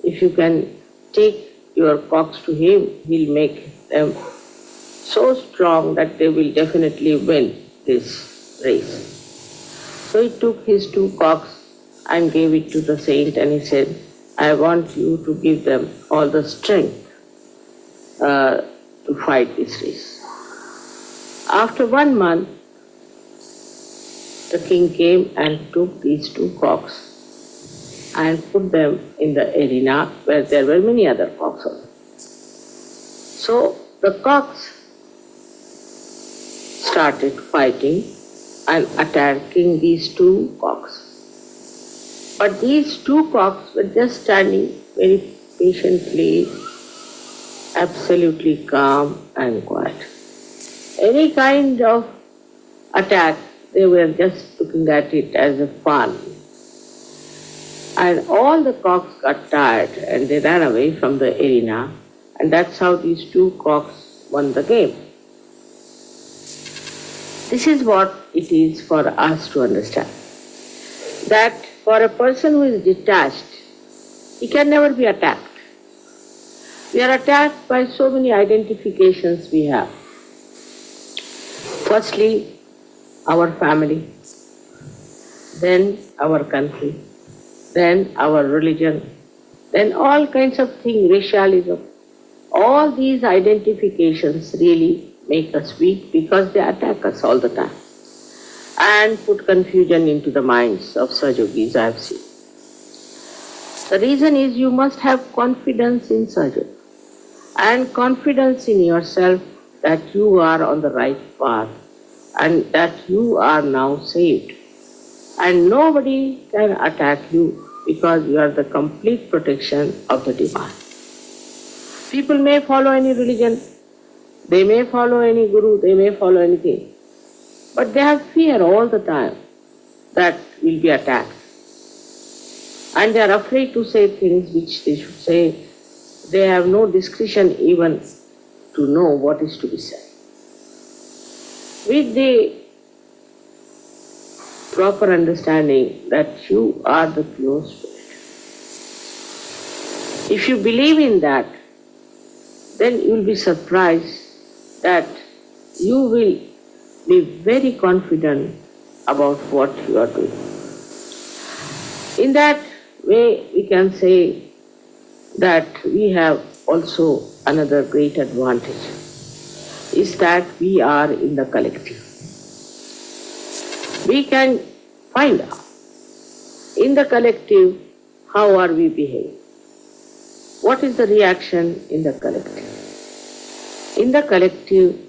if you can take your cocks to him, he'll make them so strong that they will definitely win this race. So he took his 2 cocks and gave it to the saint, and he said, I want you to give them all the strength to fight this race. After 1 month, the king came and took these 2 cocks and put them in the arena where there were many other cocks also. So the cocks started fighting and attacking these 2 cocks. But these 2 cocks were just standing very patiently, absolutely calm and quiet. Any kind of attack, they were just looking at it as a fun. And all the cocks got tired and they ran away from the arena, and that's how these 2 cocks won the game. This is what it is for us to understand. That for a person who is detached, he can never be attacked. We are attacked by so many identifications we have. Firstly, our family, then our country, then our religion, then all kinds of things, racialism. All these identifications really make us weak because they attack us all the time and put confusion into the minds of Sahajogis I have seen. The reason is you must have confidence in Sahaja and confidence in yourself that you are on the right path and that you are now saved. And nobody can attack you because you are the complete protection of the divine. People may follow any religion, They may follow any guru, they may follow anything, but they have fear all the time that will be attacked. And they are afraid to say things which they should say. They have no discretion even to know what is to be said. With the proper understanding that you are the pure spirit, if you believe in that, then you will be surprised that you will be very confident about what you are doing. In that way, we can say that we have also another great advantage, is that we are in the collective. We can find out in the collective how are we behaving. What is the reaction in the collective? In the collective,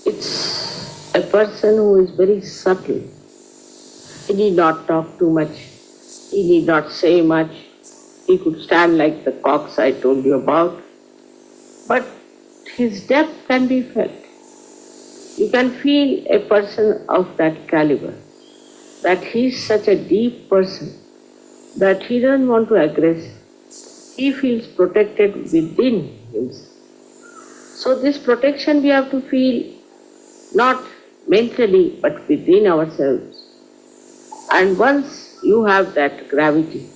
it's a person who is very subtle. He need not talk too much. He need not say much. He could stand like the cocks I told you about. But his depth can be felt. You can feel a person of that caliber, that he is such a deep person that he doesn't want to aggress. He feels protected within himself. So this protection we have to feel not mentally but within ourselves. And once you have that gravity,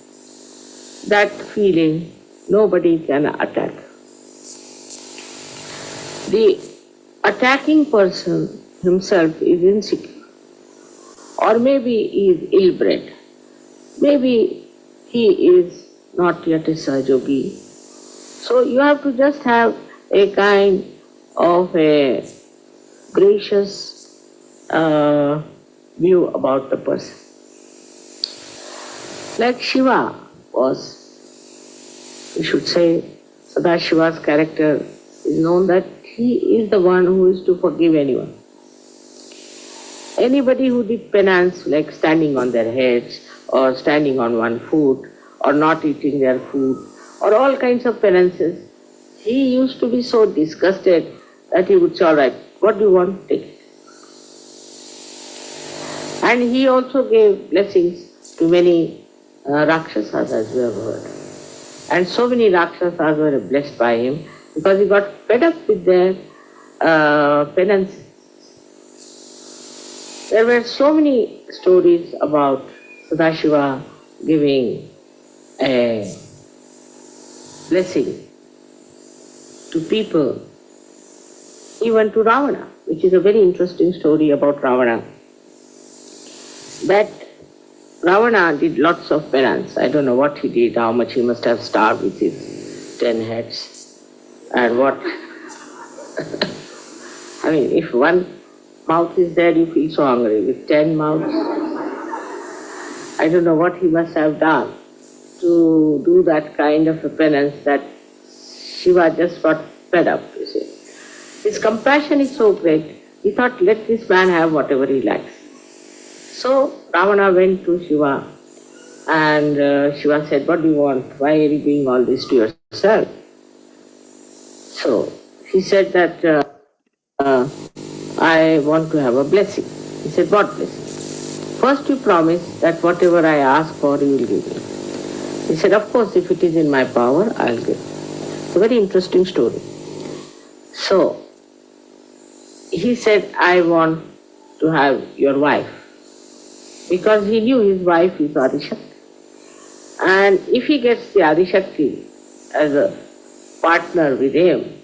that feeling, nobody can attack. The attacking person himself is insecure, or maybe he is ill-bred, maybe he is not yet a Sahajogi. So you have to just have a kind of a gracious view about the person. Like Shiva was, we should say, Sadashiva's character is known that he is the one who is to forgive anyone. Anybody who did penance, like standing on their heads, or standing on one foot, or not eating their food, or all kinds of penances, he used to be so disgusted that he would say, all right, what do you want? Take it. And he also gave blessings to many Rakshasas, as we have heard. And so many Rakshasas were blessed by him because he got fed up with their penances. There were so many stories about Sadashiva giving a blessing to people, even to Ravana, which is a very interesting story about Ravana. That Ravana did lots of penance. I don't know what he did, how much he must have starved with his 10 heads. And what... I mean, if one mouth is there, you feel so hungry. With 10 mouths, I don't know what he must have done to do that kind of a penance that Shiva just got fed up, you see. His compassion is so great, he thought, let this man have whatever he likes. So Ravana went to Shiva and Shiva said, what do you want? Why are you doing all this to yourself? So he said that I want to have a blessing. He said, what blessing? First you promise that whatever I ask for, you will give me. He said, of course, if it is in my power, I'll give. It's a very interesting story. So he said, I want to have your wife. Because he knew his wife is Adishakti. And if he gets the Adishakti as a partner with him,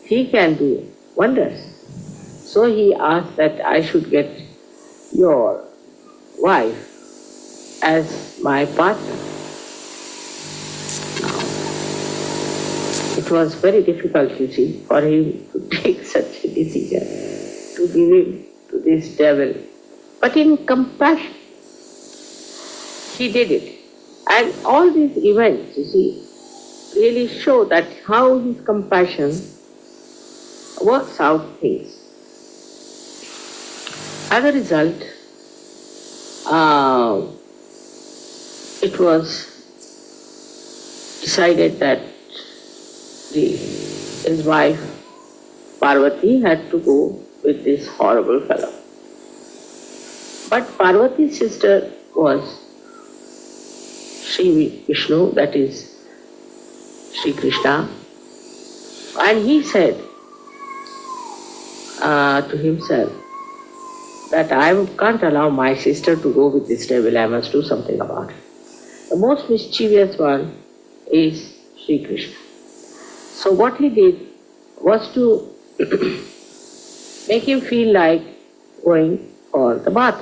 he can do wonders. So he asked that I should get your wife as my partner. It was very difficult, you see, for him to take such a decision, to give him to this devil. But in compassion, he did it. And all these events, you see, really show that how his compassion works out things. As a result, it was decided that his wife Parvati had to go with this horrible fellow. But Parvati's sister was Shri Vishnu, that is Shri Krishna, and he said to himself that I can't allow my sister to go with this devil, I must do something about it. The most mischievous one is Shri Krishna. So what he did was to make him feel like going for the bath.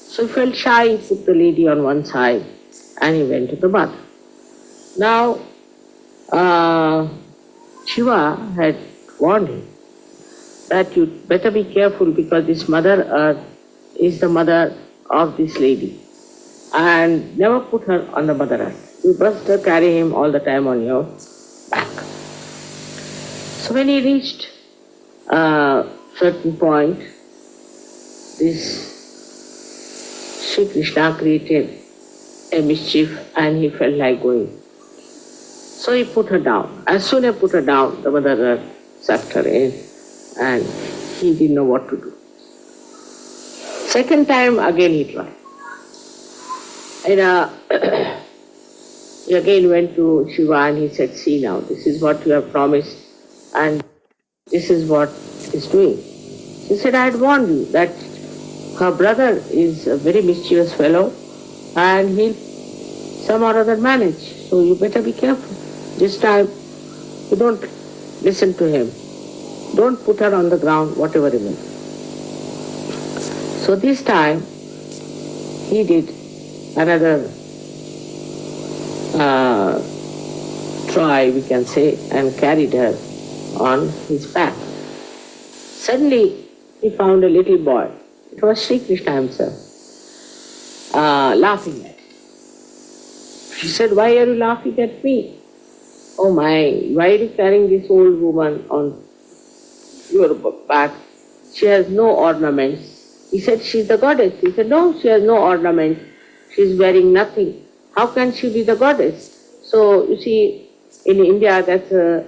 So he felt shy, he put the lady on one side and he went to the bath. Now, Shiva had warned him that you better be careful because this Mother Earth is the mother of this lady, and never put her on the Mother Earth. You must carry him all the time on your back. So when he reached a certain point, this Shri Krishna created a mischief and he felt like going. So he put her down. As soon as he put her down, the Mother Earth sucked her in and he didn't know what to do. Second time again he tried. And he again went to Shiva and he said, see now, this is what you have promised and this is what he's doing. He said, I had warned you that her brother is a very mischievous fellow and he'll somehow or other manage. So you better be careful. This time you don't listen to him. Don't put her on the ground, whatever it is. So this time he did another try, we can say, and carried her on his back. Suddenly he found a little boy. It was Sri Krishna himself, laughing at him. She said, why are you laughing at me? Oh my, why are you carrying this old woman on your back? She has no ornaments. He said, she's the goddess. He said, no, she has no ornaments. She's wearing nothing. How can she be the goddess? So, you see, in India, that's a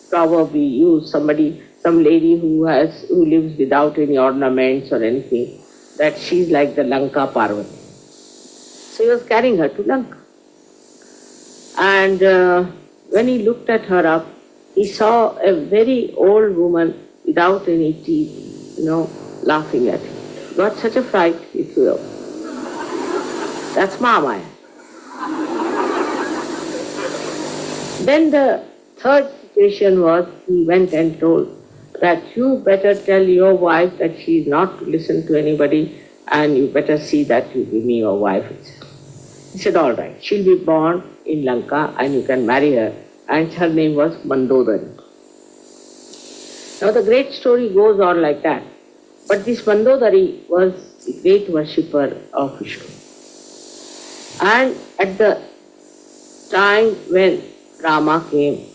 proverb we use. Some lady who lives without any ornaments or anything, that she's like the Lanka Parvati. So he was carrying her to Lanka. And when he looked at her up, he saw a very old woman without any teeth, laughing at him. He got such a fright, he threw up. That's Mahamaya. Then the third situation was, he went and told that you better tell your wife that she is not to listen to anybody and you better see that you give me your wife. He said, all right, she'll be born in Lanka and you can marry her. And her name was Mandodari. Now the great story goes on like that. But this Mandodari was the great worshipper of Vishnu. And at the time when Rama came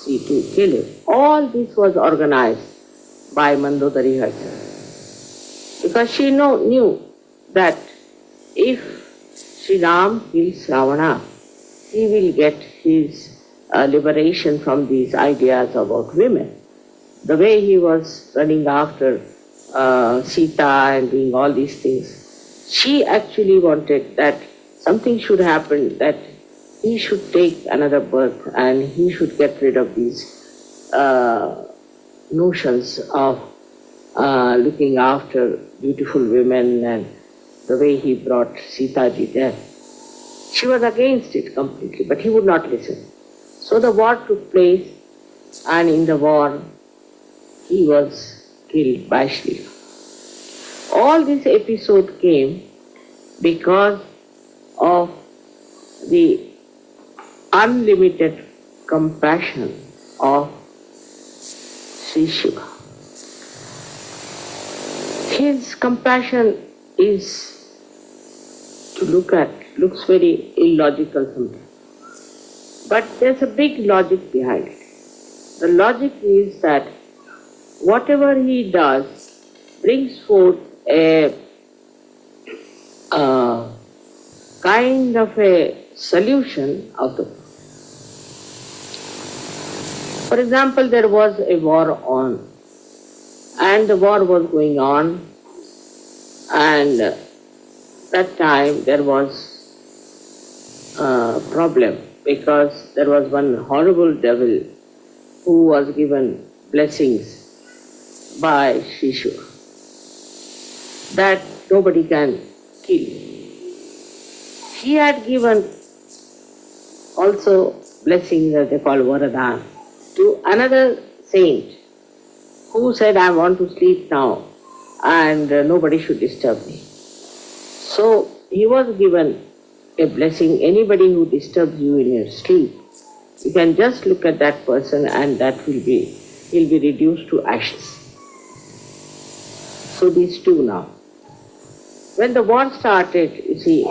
to kill him, all this was organized by Mandodari herself. Because she knew that if Sri Ram kills Ravana, he will get his liberation from these ideas about women. The way he was running after Sita and doing all these things, she actually wanted that something should happen, that he should take another birth and he should get rid of these notions of looking after beautiful women and the way he brought Sita ji there. She was against it completely, but he would not listen. So the war took place, and in the war he was killed by Shri Ram. All this episode came because of the unlimited compassion of Sri Shiva. His compassion is to looks very illogical sometimes. But there's a big logic behind it. The logic is that whatever he does brings forth a kind of a solution of the problem. For example, there was a war on, and the war was going on, and that time there was a problem because there was one horrible devil who was given blessings by Shri Shiva that nobody can kill. He had given also blessings that they call Varadan to another saint who said, I want to sleep now and nobody should disturb me. So he was given a blessing, anybody who disturbs you in your sleep, you can just look at that person and he'll be reduced to ashes. So these two now. When the war started, you see,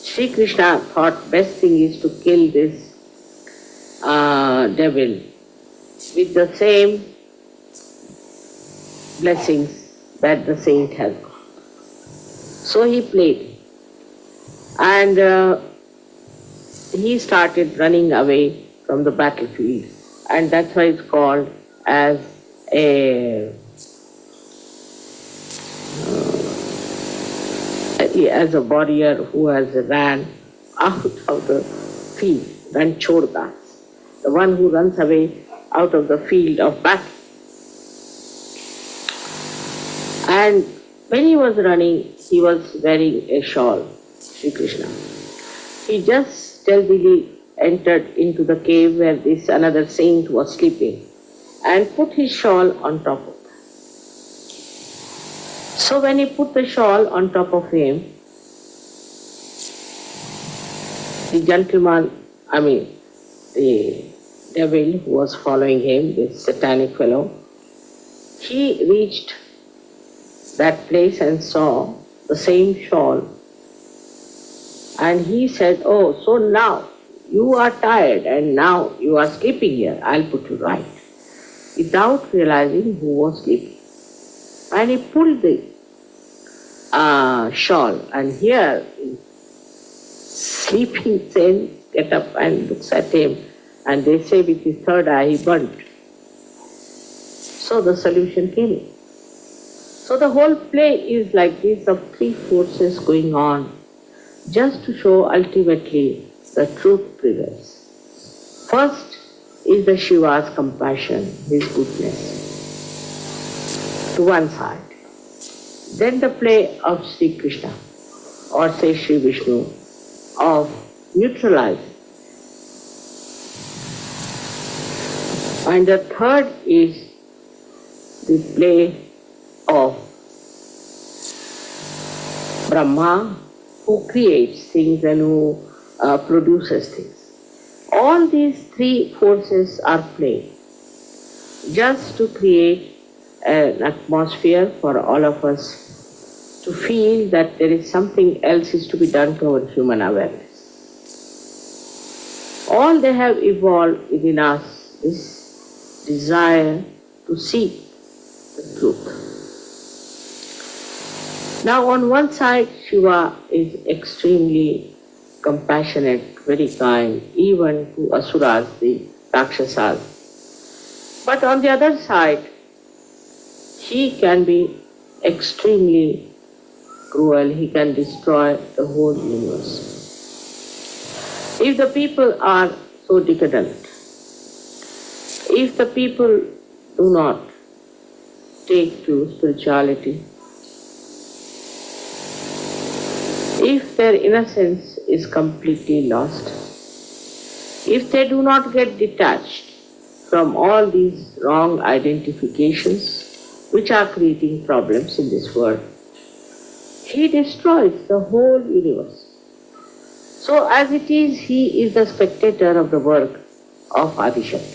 Sri Krishna thought best thing is to kill this devil with the same blessings that the saint has got. So he played. And he started running away from the battlefield, and that's why it's called as a warrior who has ran out of the field, Ranchodas, the one who runs away out of the field of battle. And when he was running, he was wearing a shawl, Sri Krishna. He just stealthily entered into the cave where this another saint was sleeping and put his shawl on top of that. So when he put the shawl on top of him, the devil who was following him, this satanic fellow, he reached that place and saw the same shawl. And he said, oh, so now you are tired and now you are sleeping here, I'll put you right. Without realizing who was sleeping. And he pulled the shawl, and here, sleeping saint get up and looks at him, and they say with his third eye he burnt. So the solution came in. So the whole play is like this, of three forces going on, just to show ultimately the truth prevails. First is the Shiva's compassion, his goodness, to one side. Then the play of Sri Krishna, or say Sri Vishnu, of neutralize. And the third is the play of Brahma, who creates things and who produces things. All these three forces are playing just to create an atmosphere for all of us to feel that there is something else is to be done to our human awareness. All they have evolved within us is desire to seek the truth. Now on one side, Shiva is extremely compassionate, very kind, even to asuras, the Rakshasas. But on the other side, he can be extremely cruel, he can destroy the whole universe. If the people are so decadent, if the people do not take to spirituality, if their innocence is completely lost, if they do not get detached from all these wrong identifications which are creating problems in this world, he destroys the whole universe. So as it is, he is the spectator of the work of Adishakti.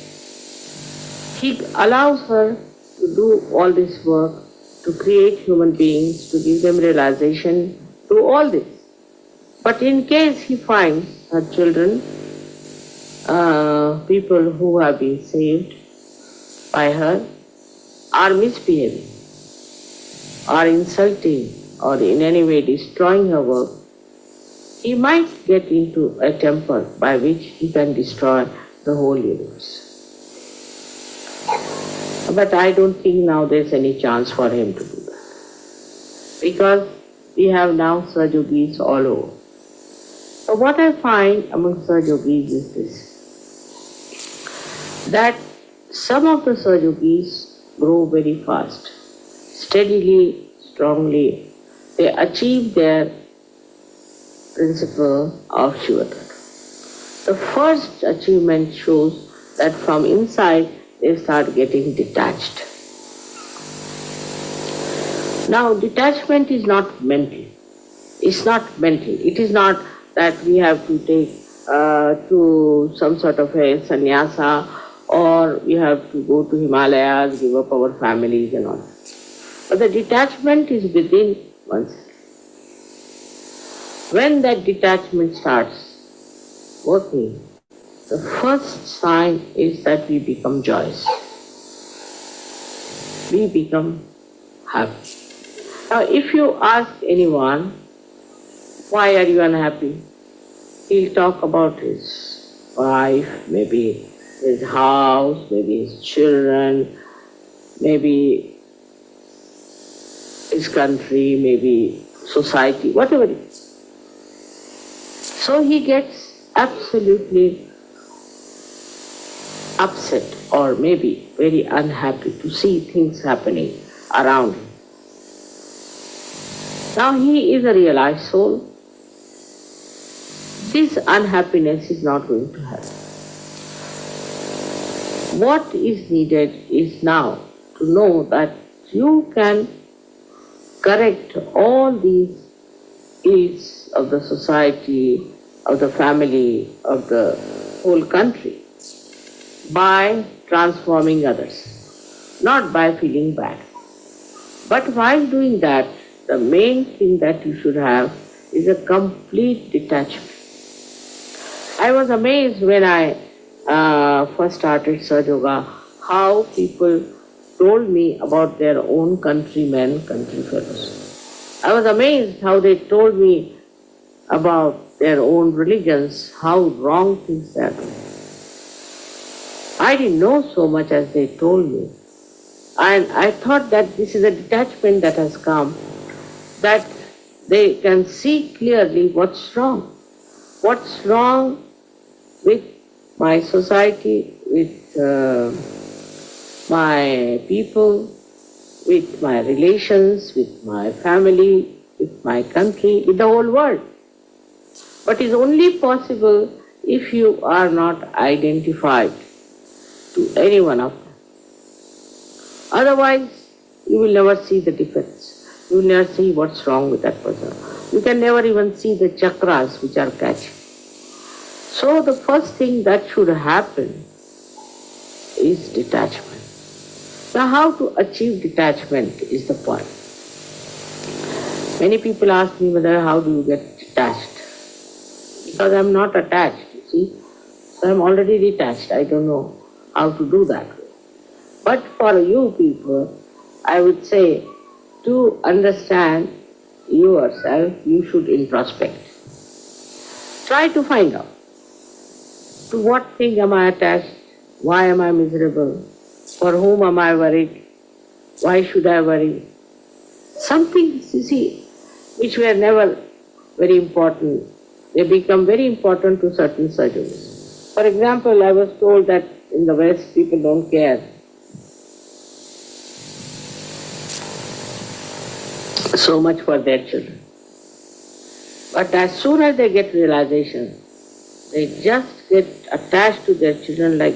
He allows her to do all this work, to create human beings, to give them realization, to all this. But in case he finds her children, people who have been saved by her, are misbehaving, are insulting, or in any way destroying her work, he might get into a temper by which he can destroy the whole universe. But I don't think now there's any chance for him to do that. Because we have now Saj Yogis all over. So what I find among Saj Yogis is this, that some of the Saj Yogis grow very fast, steadily, strongly. They achieve their principle of Shivatattva. The first achievement shows that from inside they start getting detached. Now, detachment is not mental. It's not mental. It is not that we have to take to some sort of a sannyasa, or we have to go to Himalayas, give up our families and all. But the detachment is within oneself. When that detachment starts working, the first sign is that we become joyous. We become happy. Now, if you ask anyone, why are you unhappy? He'll talk about his wife, maybe his house, maybe his children, maybe his country, maybe society, whatever it is. So he gets absolutely upset or maybe very unhappy to see things happening around him. Now he is a realized soul. This unhappiness is not going to happen. What is needed is now to know that you can correct all these ills of the society, of the family, of the whole country by transforming others, not by feeling bad. But while doing that, the main thing that you should have is a complete detachment. I was amazed when I first started Sahaja Yoga, how people told me about their own countrymen, country fellows. I was amazed how they told me about their own religions, how wrong things they are doing. I didn't know so much as they told me. And I thought that this is a detachment that has come, that they can see clearly what's wrong. What's wrong with my society, with my people, with my relations, with my family, with my country, with the whole world. But it's only possible if you are not identified to any one of them. Otherwise, you will never see the difference. You will never see what's wrong with that person. You can never even see the chakras which are catching. So the first thing that should happen is detachment. Now, how to achieve detachment is the point. Many people ask me, Mother, how do you get detached? Because I'm not attached, you see. So I'm already detached. I don't know how to do that. But for you people, I would say, to understand yourself, you should introspect. Try to find out. To what thing am I attached? Why am I miserable? For whom am I worried? Why should I worry? Some things, you see, which were never very important, they become very important to certain surgeons. For example, I was told that in the West people don't care so much for their children. But as soon as they get realization, they just get attached to their children like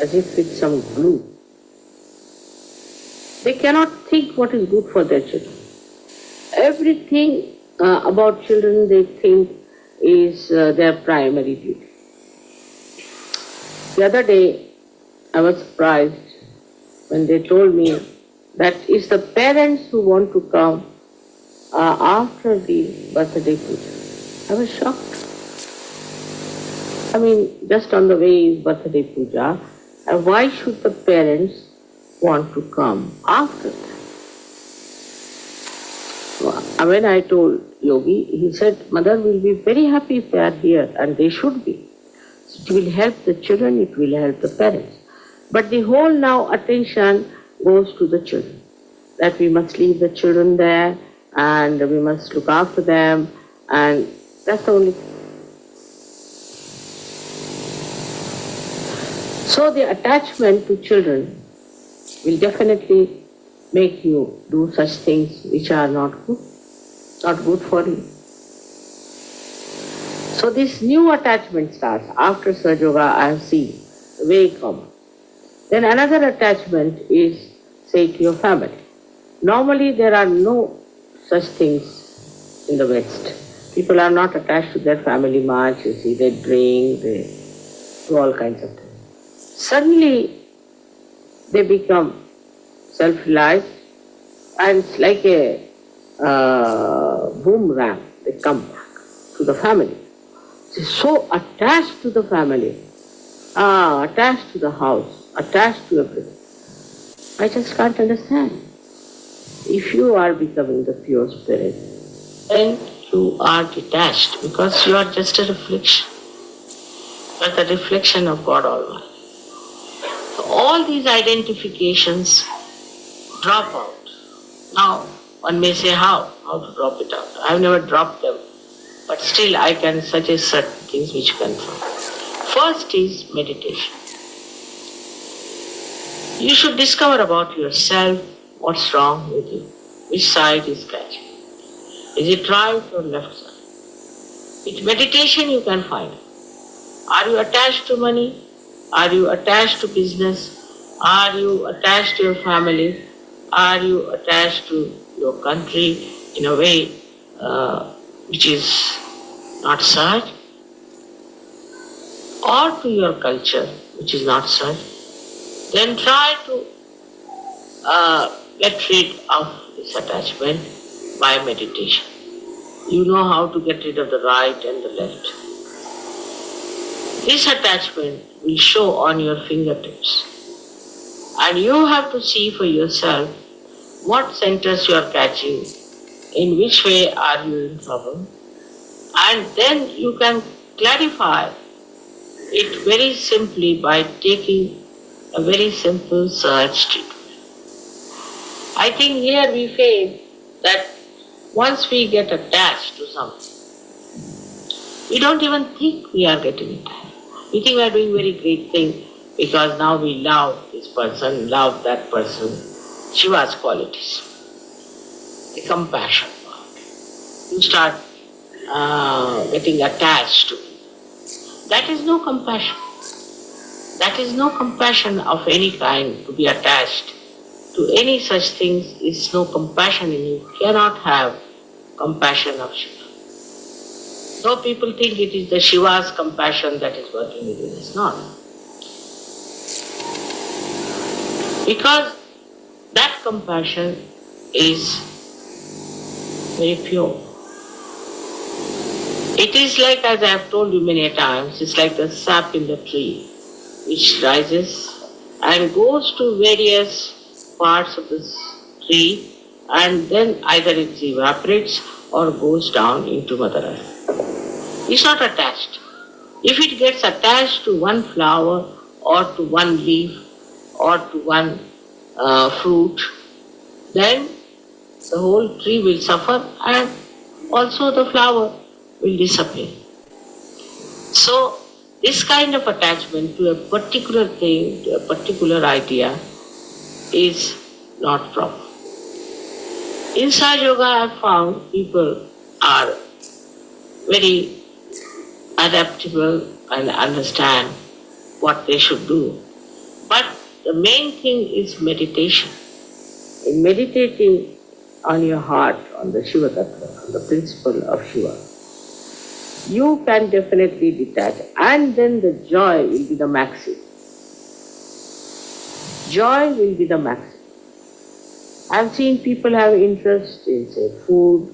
as if with some glue. They cannot think what is good for their children. Everything about children they think is their primary duty. The other day I was surprised when they told me that it's the parents who want to come after the birthday puja. I was shocked. I mean, just on the way is birthday puja, and why should the parents want to come after that? When I told Yogi, he said, Mother will be very happy if they are here, and they should be. It will help the children, it will help the parents. But the whole now attention goes to the children. That we must leave the children there and we must look after them, and that's the only. So the attachment to children will definitely make you do such things which are not good for you. So this new attachment starts after Sahaja Yoga. I have seen very common. Then another attachment is, say, to your family. Normally there are no such things in the West. People are not attached to their family much. You see, they drink, they do all kinds of things. Suddenly they become self-reliant, and it's like a boomerang. They come back to the family. They're so attached to the family, attached to the house, attached to everything. I just can't understand. If you are becoming the pure spirit, then you are detached, because you are just a reflection. You are the reflection of God Almighty. So all these identifications drop out. Now, one may say, how to drop it out? I have never dropped them, but still I can suggest certain things which confirm. First is meditation. You should discover about yourself what's wrong with you, which side is catching. Is it right or left side? With meditation you can find. Are you attached to money? Are you attached to business? Are you attached to your family? Are you attached to your country in a way which is not such? Or to your culture which is not such? Then try to get rid of this attachment by meditation. You know how to get rid of the right and the left. This attachment will show on your fingertips. And you have to see for yourself what centers you are catching, in which way are you in trouble, and then you can clarify it very simply by taking a very simple search treatment. I think here we fail that once we get attached to something, we don't even think we are getting attached. We think we are doing very great thing because now we love this person, love that person. Shiva's qualities. The compassion part. You start getting attached to it. That is no compassion. That is no compassion of any kind. To be attached to any such things is no compassion, and you cannot have compassion of Shiva. So people think it is the Shiva's compassion that is working with you. It's not. Because that compassion is very pure. It is like, as I have told you many times, it's like the sap in the tree which rises and goes to various parts of the tree, and then either it evaporates or goes down into Mother Earth. It's not attached. If it gets attached to one flower or to one leaf or to one fruit, then the whole tree will suffer and also the flower will disappear. So this kind of attachment to a particular thing, to a particular idea is not proper. In Sahaja Yoga I have found people are very adaptable and understand what they should do. But the main thing is meditation. In meditating on your heart, on the Shiva Tattva, on the principle of Shiva, you can definitely detach, and then the joy will be the maximum. Joy will be the maximum. I have seen people have interest in, say, food,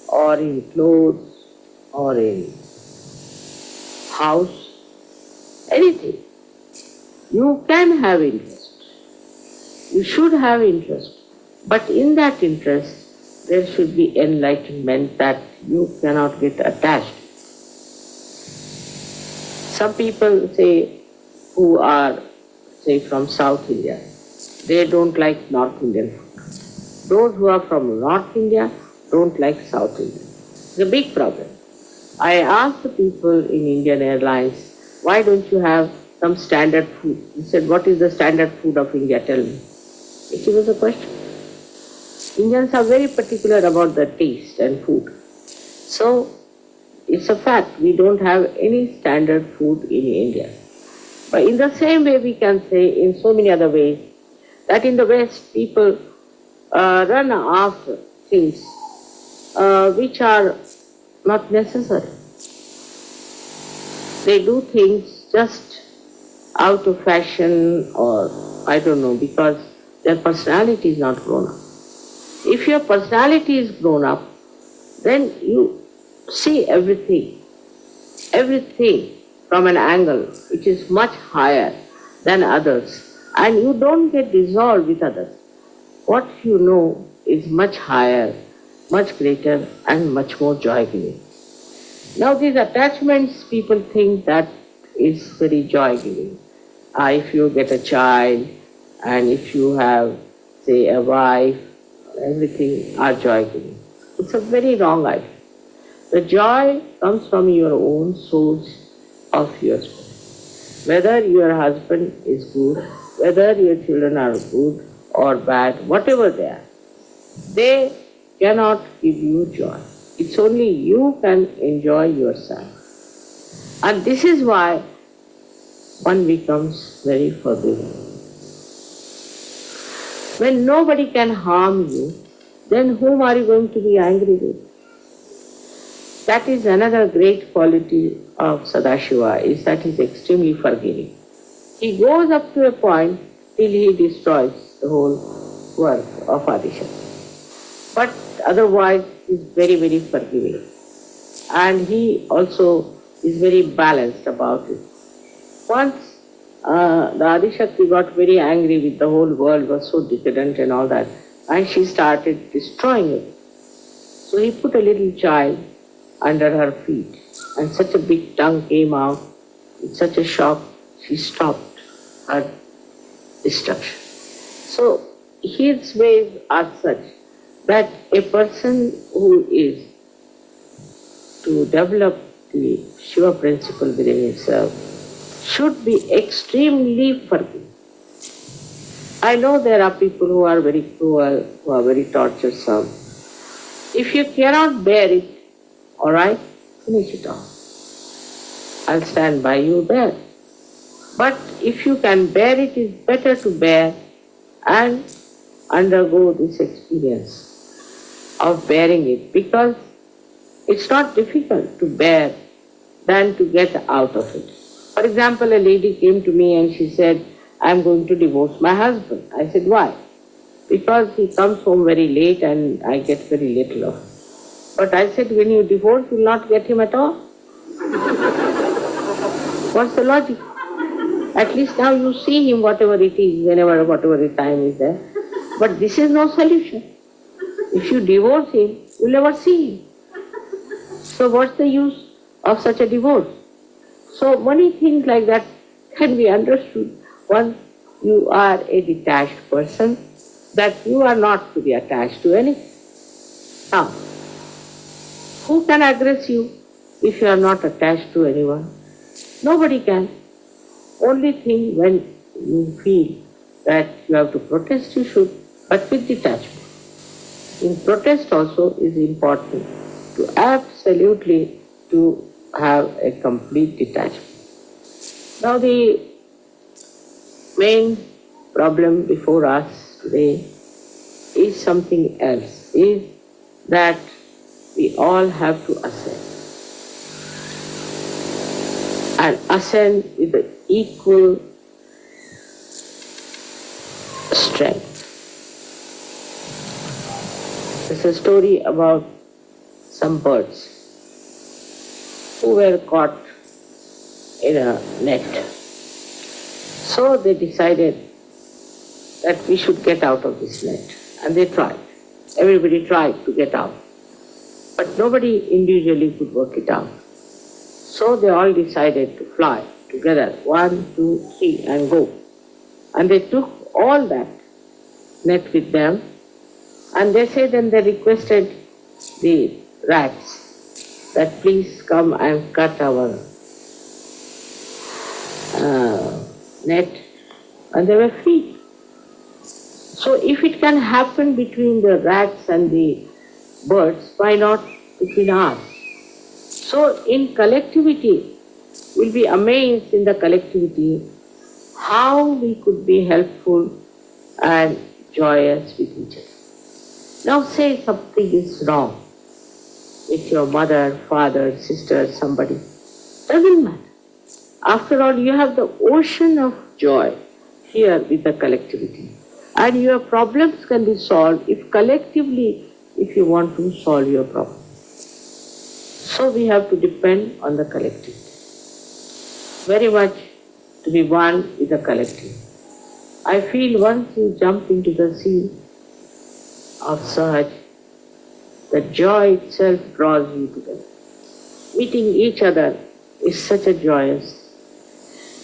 or in clothes, or in house, anything. You can have interest. You should have interest. But in that interest, there should be enlightenment that you cannot get attached. Some people say, who are say from South India, they don't like North Indian food. Those who are from North India don't like South India. It's a big problem. I asked the people in Indian Airlines, why don't you have some standard food? He said, what is the standard food of India? Tell me. It was a question. Indians are very particular about the taste and food. So, it's a fact, we don't have any standard food in India. But in the same way we can say in so many other ways that in the West people run after things which are not necessary. They do things just out of fashion or I don't know, because their personality is not grown up. If your personality is grown up, then you see everything from an angle which is much higher than others, and you don't get dissolved with others. What you know is much higher, much greater, and much more joy-giving. Now these attachments, people think that is very joy-giving. If you get a child, and if you have, say, a wife, everything are joy-giving. It's a very wrong idea. The joy comes from your own source of your spirit. Whether your husband is good, whether your children are good or bad, whatever they cannot give you joy. It's only you can enjoy yourself. And this is why one becomes very forgiving. When nobody can harm you, then whom are you going to be angry with? That is another great quality of Sadashiva, is that he is extremely forgiving. He goes up to a point till he destroys the whole work of Adishakti. But otherwise he is very, very forgiving. And he also is very balanced about it. Once the Adishakti got very angry with the whole world, was so decadent and all that, and she started destroying it. So he put a little child under her feet, and such a big tongue came out. With such a shock, she stopped her destruction. So his ways are such that a person who is to develop the Shiva principle within himself should be extremely forgiving. I know there are people who are very cruel, who are very torturesome. If you cannot bear it, all right, finish it off. I'll stand by you there. But if you can bear it, it's better to bear and undergo this experience of bearing it, because it's not difficult to bear than to get out of it. For example, a lady came to me and she said, I'm going to divorce my husband. I said, why? Because he comes home very late and I get very little of him. But I said, when you divorce, you will not get him at all. What's the logic? At least now you see him, whatever it is, whenever, whatever the time is there. But this is no solution. If you divorce him, you'll never see him. So what's the use of such a divorce? So many things like that can be understood once you are a detached person, that you are not to be attached to anything. Now, who can aggress you if you are not attached to anyone? Nobody can. Only thing when you feel that you have to protest, you should, but with detachment. In protest also is important to absolutely to have a complete detachment. Now the main problem before us today is something else, is that we all have to ascend. And ascend with the equal strength. There's a story about some birds who were caught in a net. So they decided that we should get out of this net. And they tried. Everybody tried to get out. But nobody individually could work it out. So they all decided to fly together, 1, 2, 3, and go. And they took all that net with them, and they said, then they requested the rats that please come and cut our net, and they were free. So if it can happen between the rats and the birds, why not between us? So in collectivity, we'll be amazed in the collectivity how we could be helpful and joyous with each other. Now say something is wrong with your mother, father, sister, somebody. Doesn't matter. After all, you have the ocean of joy here with the collectivity. And your problems can be solved if collectively, if you want to solve your problem. So we have to depend on the collective. Very much to be one with the collective. I feel once you jump into the sea of Sahaj, the joy itself draws you together. Meeting each other is such a joyous.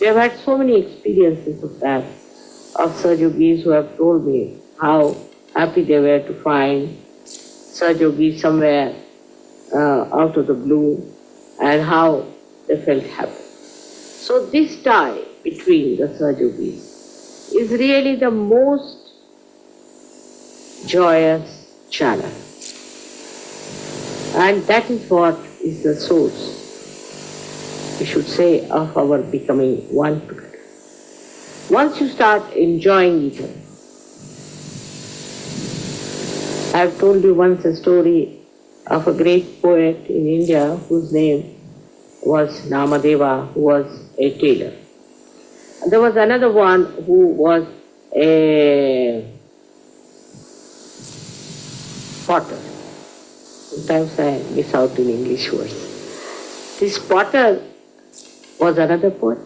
We have had so many experiences of that, of Sahajogis who have told me how happy they were to find Sahajogis somewhere out of the blue, and how they felt happy. So this tie between the Sahajogis is really the most joyous channel. And that is what is the source, we should say, of our becoming one together. Once you start enjoying each other. I have told you once a story of a great poet in India whose name was Namadeva, who was a tailor. And there was another one who was a potter. Sometimes I miss out in English words. This potter was another poet,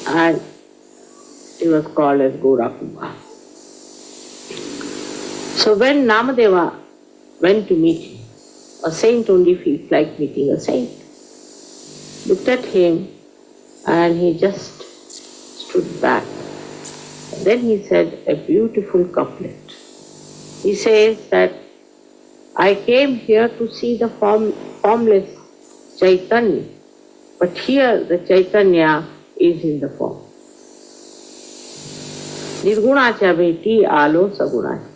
and he was called as Gorakuba. So when Namadeva went to meet him, a saint only feels like meeting a saint, looked at him and he just stood back. Then he said a beautiful couplet. He says that I came here to see the formless Chaitanya, but here the Chaitanya is in the form. Nirgunacha beti alo sagunacha.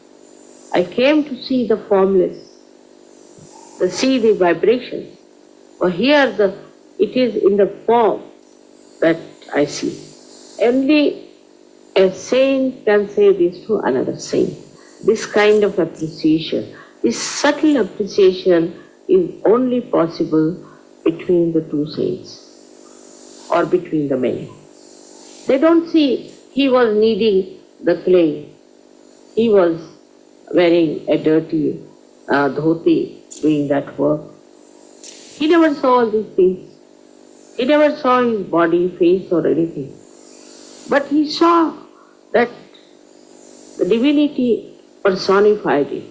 I came to see the formless, to see the vibrations. But here it is in the form that I see. Only a saint can say this to another saint. This kind of appreciation, this subtle appreciation is only possible between the two saints or between the many. They don't see he was kneading the clay. He was wearing a dirty dhoti doing that work. He never saw all these things. He never saw his body, face or anything. But he saw that the divinity personified it.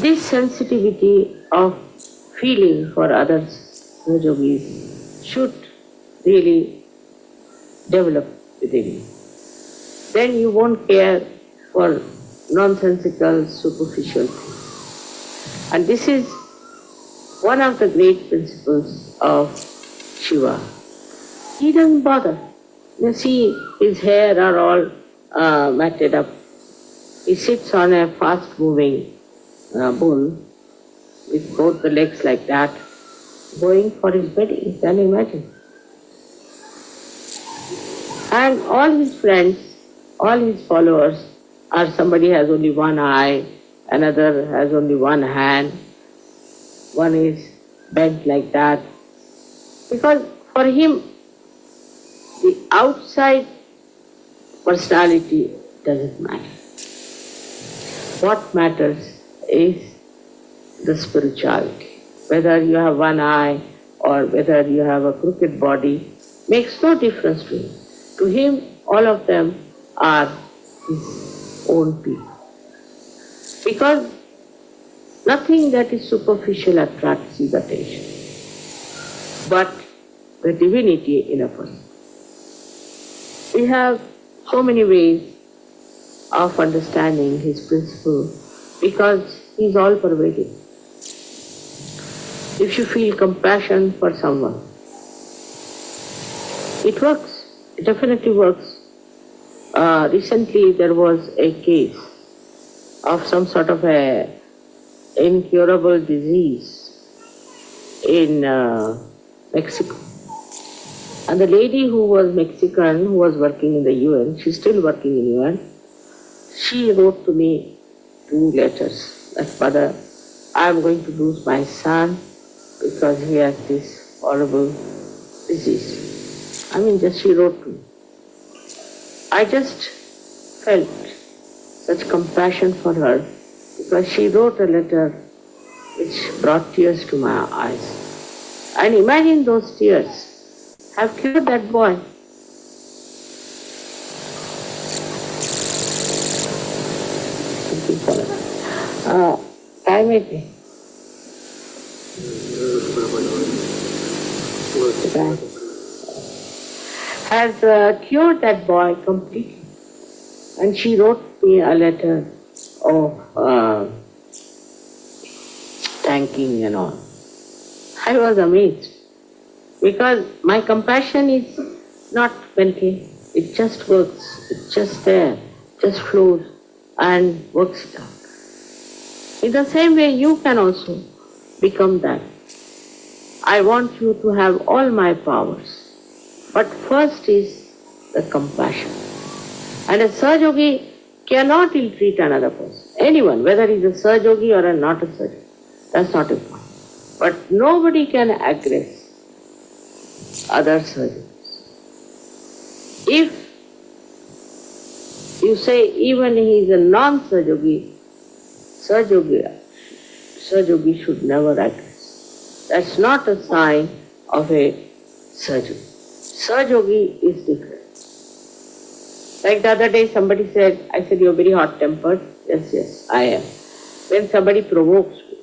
This sensitivity of feeling for others, the yogis, should really develop within you. Then you won't care for nonsensical, superficial things. And this is one of the great principles of Shiva. He doesn't bother. You see, his hair are all matted up. He sits on a fast-moving bull with both the legs like that, going for his wedding. Can you imagine? And all his friends, all his followers are somebody has only one eye, another has only one hand, one is bent like that. Because for him, the outside personality doesn't matter. What matters is the spirituality. Whether you have one eye or whether you have a crooked body makes no difference to him. To him, all of them are his own people. Because nothing that is superficial attracts his attention. But the divinity in a person. We have so many ways of understanding his principle because he is all pervading. If you feel compassion for someone, it works, it definitely works. Recently there was a case of some sort of a incurable disease in Mexico. And the lady who was Mexican, who was working in the UN, she's still working in UN, she wrote to me 2 letters like, Mother, I'm going to lose my son because he has this horrible disease. I mean, just she wrote to me. I just felt such compassion for her because she wrote a letter which brought tears to my eyes. And imagine those tears have cured that boy. Time it. Has cured that boy completely. And she wrote me a letter of thanking and all. I was amazed because my compassion is not mental, it just works, it's just there, just flows and works it out. In the same way, you can also become that. I want you to have all my powers, but first is the compassion. And a Sahaja cannot ill-treat another person, anyone, whether he's a Sahaja or not a Sahaja. That's not important. But nobody can aggress other Sahajas. If you say even he is a non-Sahaja, Sahaja should never aggress. That's not a sign of a Sahaja. Sahaja is different. Like the other day somebody said, I said, you're very hot-tempered. Yes, I am. When somebody provokes me,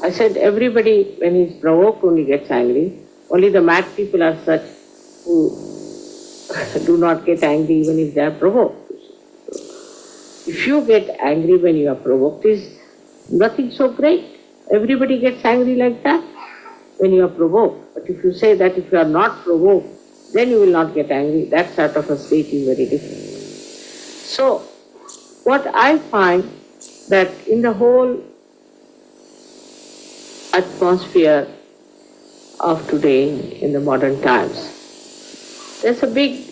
I said, everybody when he's provoked only gets angry. Only the mad people are such who do not get angry even if they are provoked. If you get angry when you are provoked, is nothing so great. Everybody gets angry like that when you are provoked. But if you say that if you are not provoked, then you will not get angry. That sort of a state is very different. So, what I find that in the whole atmosphere of today, in the modern times, there's a big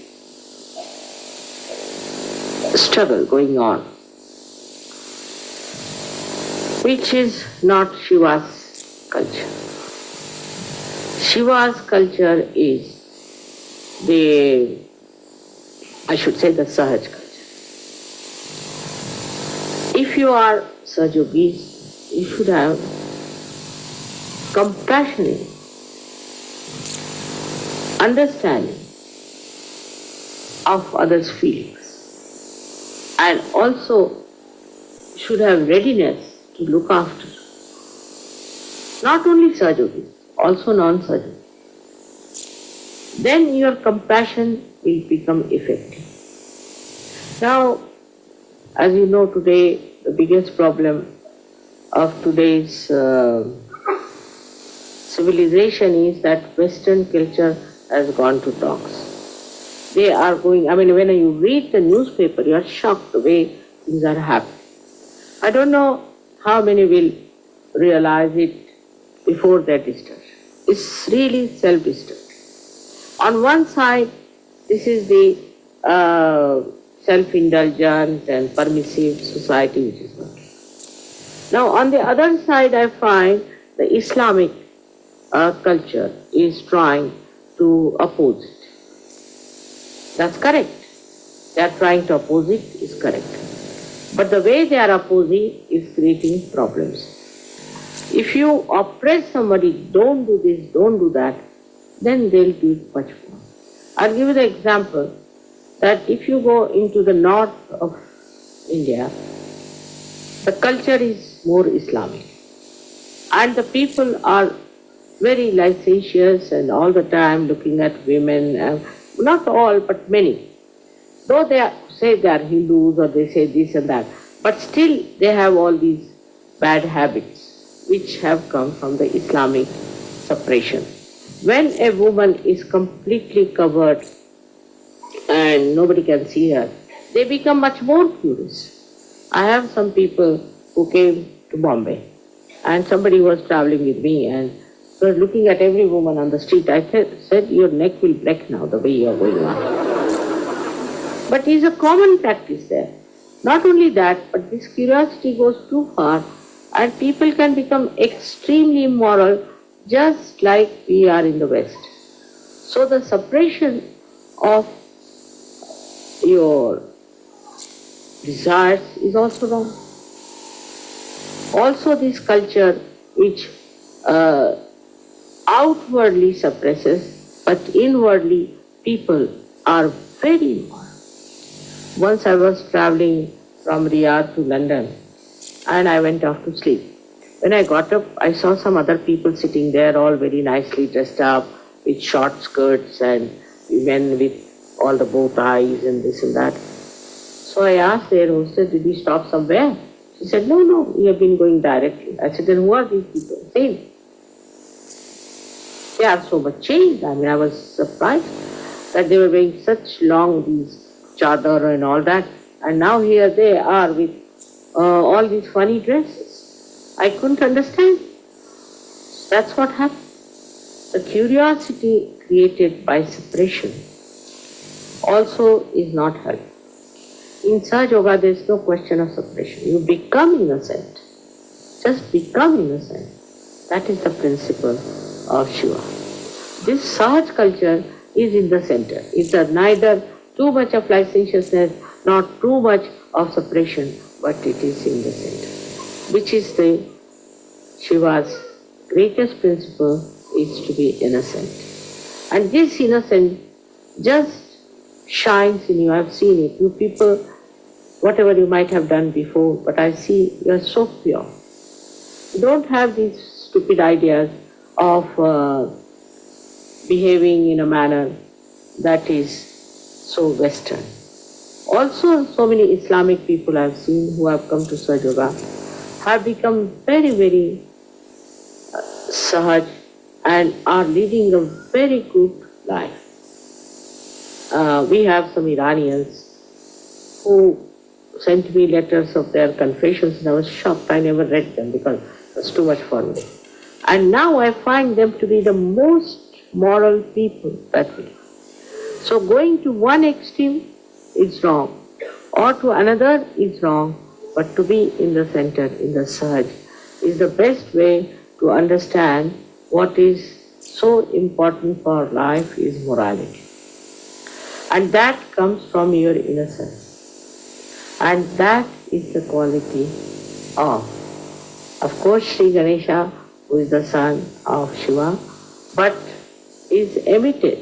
struggle going on, which is not Shiva's culture. Shiva's culture is the Sahaj culture. If you are Sahajogis, you should have compassionate understanding of others' feelings, and also should have readiness to look after not only Sahajogis, also non-Sahajogis. Then your compassion will become effective. Now, as you know today, the biggest problem of today's civilization is that Western culture has gone to dogs. They are going, when you read the newspaper, you are shocked the way things are happening. I don't know how many will realize it before their destruction. It's really self-destruction. On one side, this is the self-indulgent and permissive society which is working. Now, on the other side, I find the Islamic culture is trying to oppose it. That's correct. They are trying to oppose it is correct. But the way they are opposing is creating problems. If you oppress somebody, don't do this, don't do that, then they'll do it much more. I'll give you the example that if you go into the north of India, the culture is more Islamic and the people are very licentious and all the time looking at women, not all but many. Though say they are Hindus or they say this and that, but still they have all these bad habits which have come from the Islamic suppression. When a woman is completely covered and nobody can see her, they become much more curious. I have some people who came to Bombay and somebody was traveling with me and was looking at every woman on the street. I said, your neck will break now the way you are going on. But it is a common practice there. Not only that, but this curiosity goes too far and people can become extremely immoral just like we are in the West. So the suppression of your desires is also wrong. Also this culture which outwardly suppresses, but inwardly people are very immoral. Once I was traveling from Riyadh to London and I went off to sleep. When I got up, I saw some other people sitting there all very nicely dressed up with short skirts and men with all the bow ties and this and that. So I asked their hostess, did we stop somewhere? She said, no, we have been going directly. I said, then who are these people? Same. They are so much changed. I mean, I was surprised that they were wearing such long these chadar and all that, and now here they are with all these funny dresses. I couldn't understand. That's what happened. The curiosity created by suppression also is not help. In Sahaja Yoga there is no question of suppression. You become innocent. Just become innocent. That is the principle of Shiva. This Sahaj culture is in the center. It's neither too much of licentiousness, not too much of suppression, but it is in the center. Which is the Shiva's greatest principle is to be innocent. And this innocence just shines in you. I've seen it. You people, whatever you might have done before, but I see you are so pure. You don't have these stupid ideas of behaving in a manner that is so Western. Also, so many Islamic people I've seen who have come to Sahaja Yoga have become very, very Sahaj and are leading a very good life. We have some Iranians who sent me letters of their confessions and I was shocked. I never read them because it was too much for me. And now I find them to be the most moral people that we have. So going to one extreme is wrong, or to another is wrong, but to be in the center, in the Sahaj, is the best way to understand what is so important for life is morality. And that comes from your innocence. And that is the quality of course, Sri Ganesha, who is the son of Shiva, but is emitted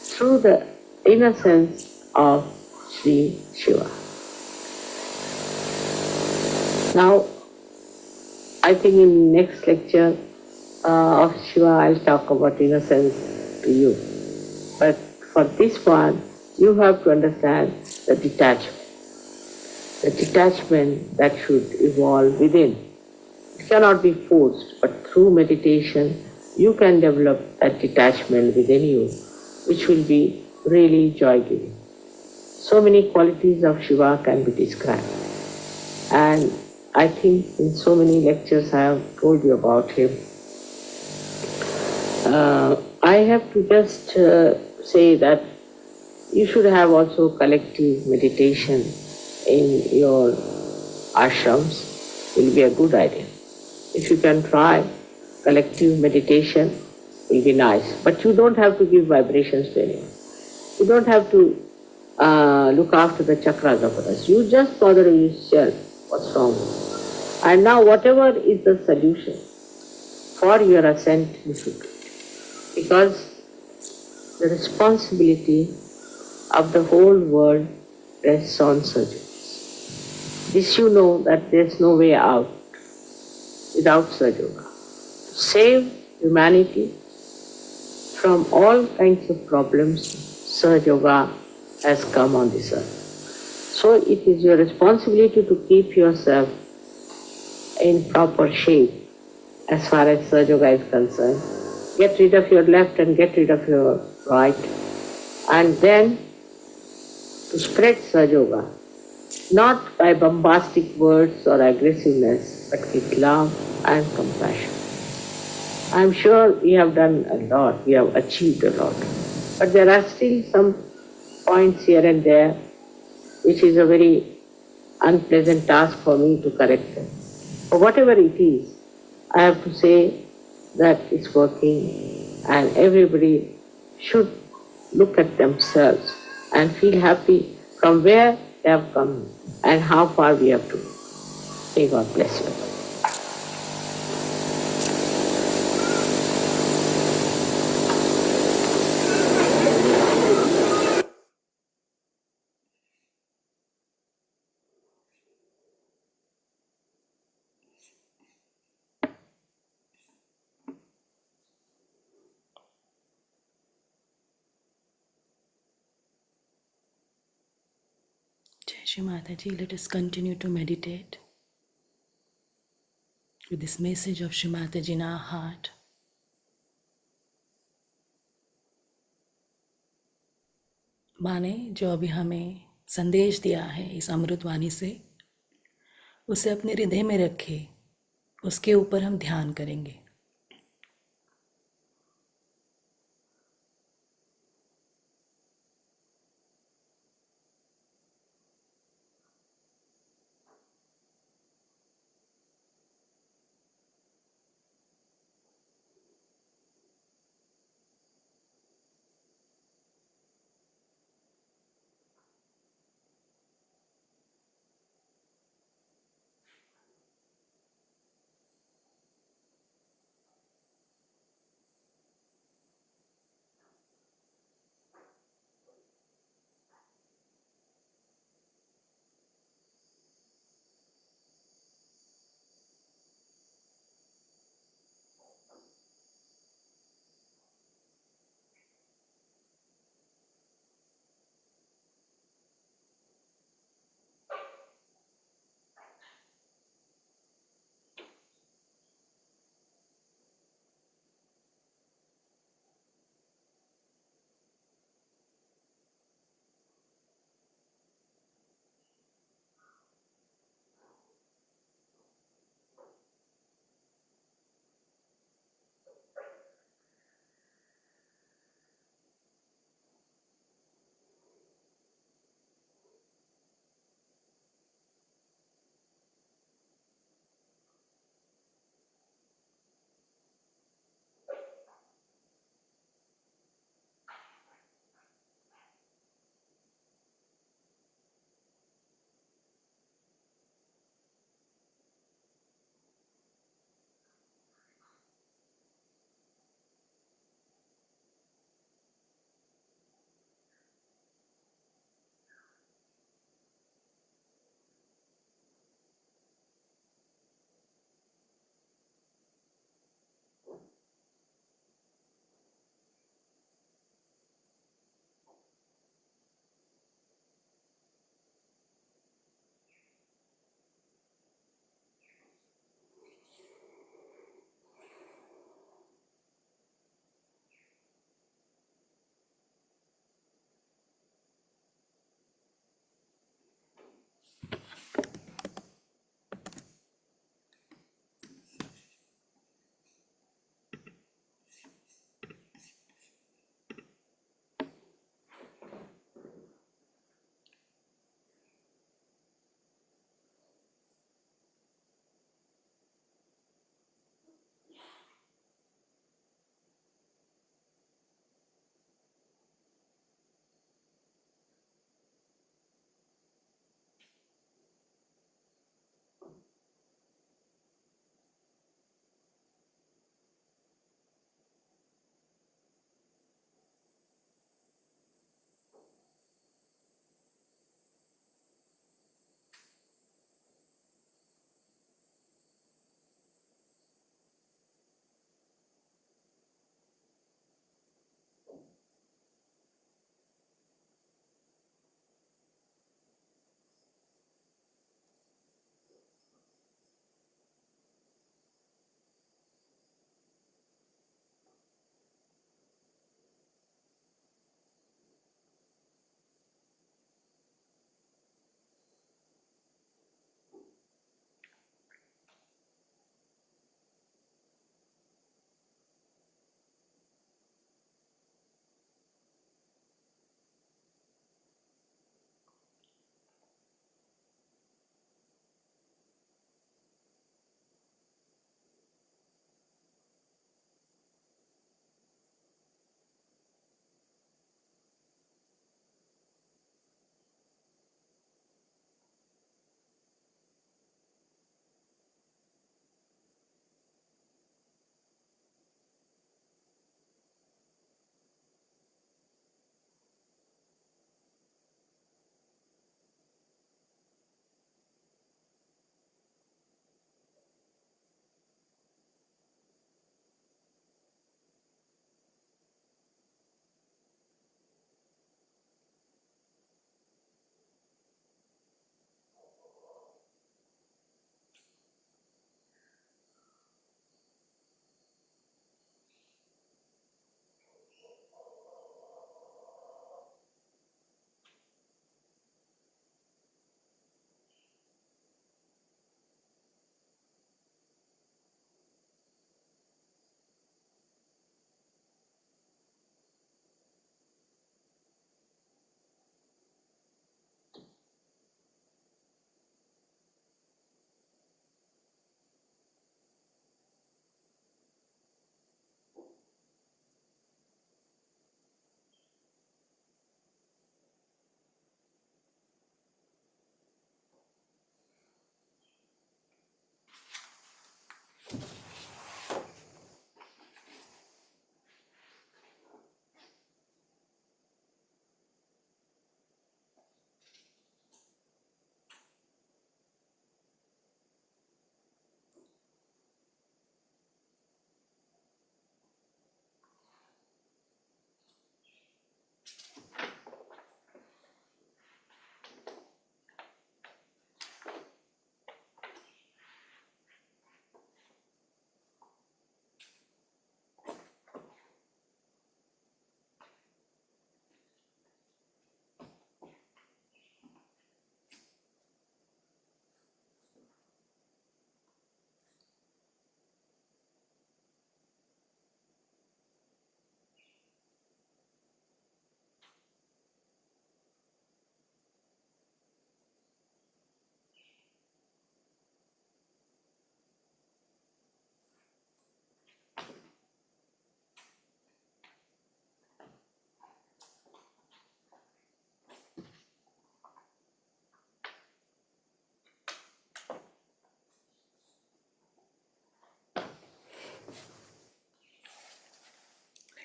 through the innocence of Sri Shiva. Now, I think in next lecture of Shiva, I'll talk about innocence to you. But for this one, you have to understand the detachment. The detachment that should evolve within. It cannot be forced, but through meditation, you can develop that detachment within you, which will be really joy-giving. So many qualities of Shiva can be described. And I think in so many lectures I have told you about him. I have to just say that you should have also collective meditation in your ashrams. Will be a good idea. If you can try collective meditation, will be nice. But you don't have to give vibrations to anyone. You don't have to look after the chakras of others. You just bother yourself what's wrong. And now whatever is the solution for your ascent, you should do. Because the responsibility of the whole world rests on surgeons. This you know that there's no way out without Sahaja Yoga. To save humanity from all kinds of problems. Sahaja Yoga has come on this earth. So it is your responsibility to keep yourself in proper shape as far as Sahaja Yoga is concerned. Get rid of your left and get rid of your right. And then to spread Sahaja Yoga, not by bombastic words or aggressiveness, but with love and compassion. I am sure we have done a lot, we have achieved a lot. But there are still some points here and there which is a very unpleasant task for me to correct them. But whatever it is, I have to say that it's working and everybody should look at themselves and feel happy from where they have come and how far we have to. May God bless you. Jai Shri Mataji, let us continue to meditate with this message of Shri Mataji in our heart. माँ ने जो अभी हमें संदेश दिया है इस अमृतवाणी से, उसे अपने हृदय में रखे, उसके ऊपर हम ध्यान करेंगे।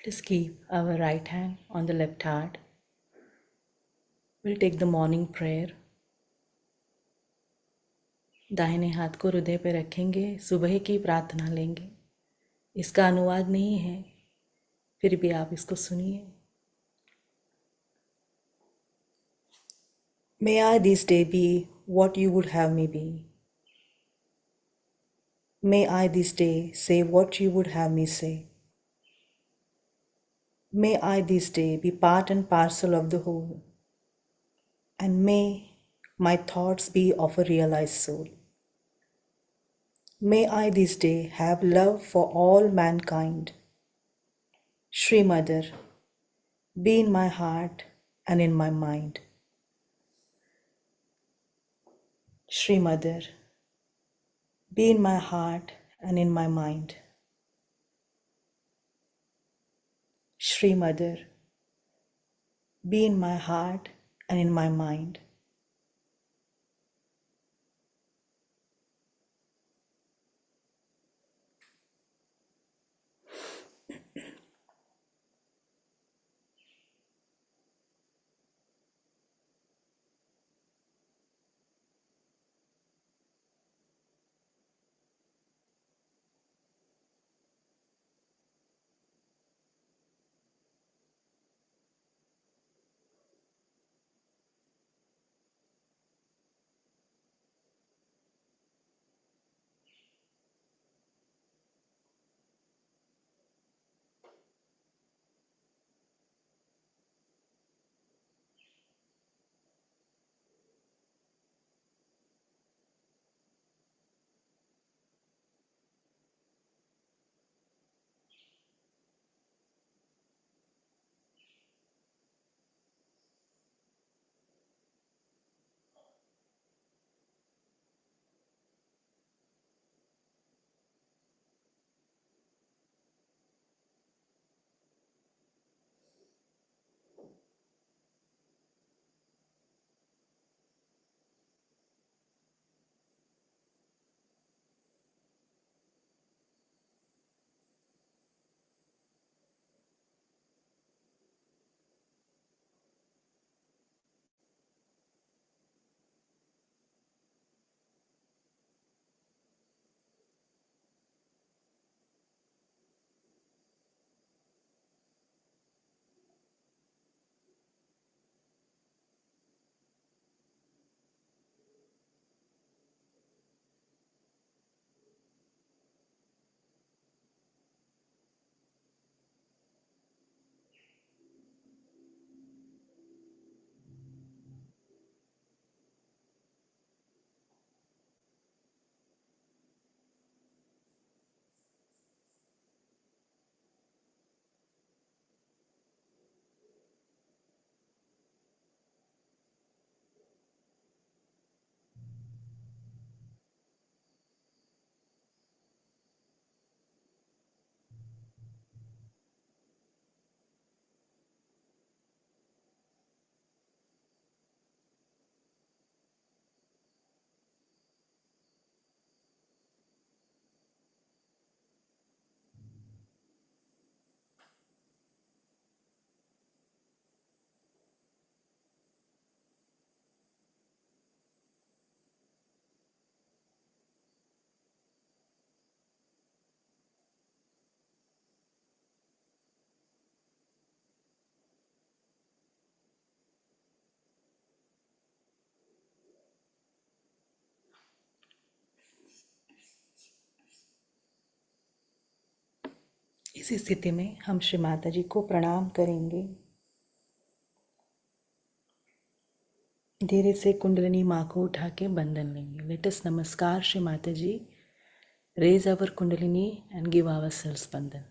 Let us keep our right hand on the left heart. We'll take the morning prayer. दाहिने हाथ को हृदय पर रखेंगे, सुबह की प्रार्थना लेंगे. इसका अनुवाद नहीं है, फिर भी आप इसको सुनिए. May I this day be what you would have me be. May I this day say what you would have me say. May I this day be part and parcel of the whole. And may my thoughts be of a realized soul. May I this day have love for all mankind. Shri Mother, be in my heart and in my mind. Shri Mother, be in my heart and in my mind. Shri Mother, be in my heart and in my mind. इसी स्थिति में हम श्री माता जी को प्रणाम करेंगे। धीरे से कुंडलिनी माँ को उठा के बंधन लेंगे। लेट अस नमस्कार Shri Mata ji. Raise our Kundalini and give ourselves bandhan.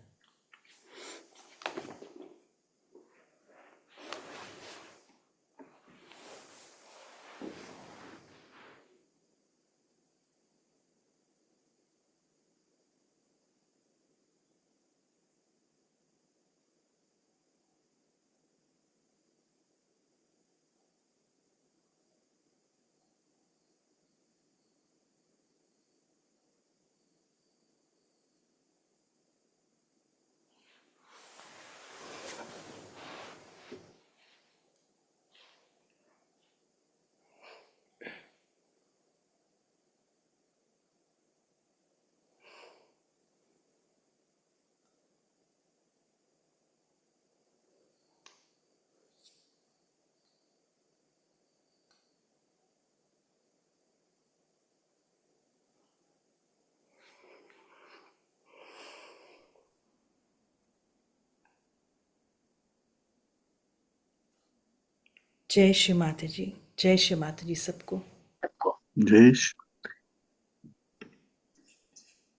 जय श्री माता जी। जय श्री माता जी सबको। जय श्री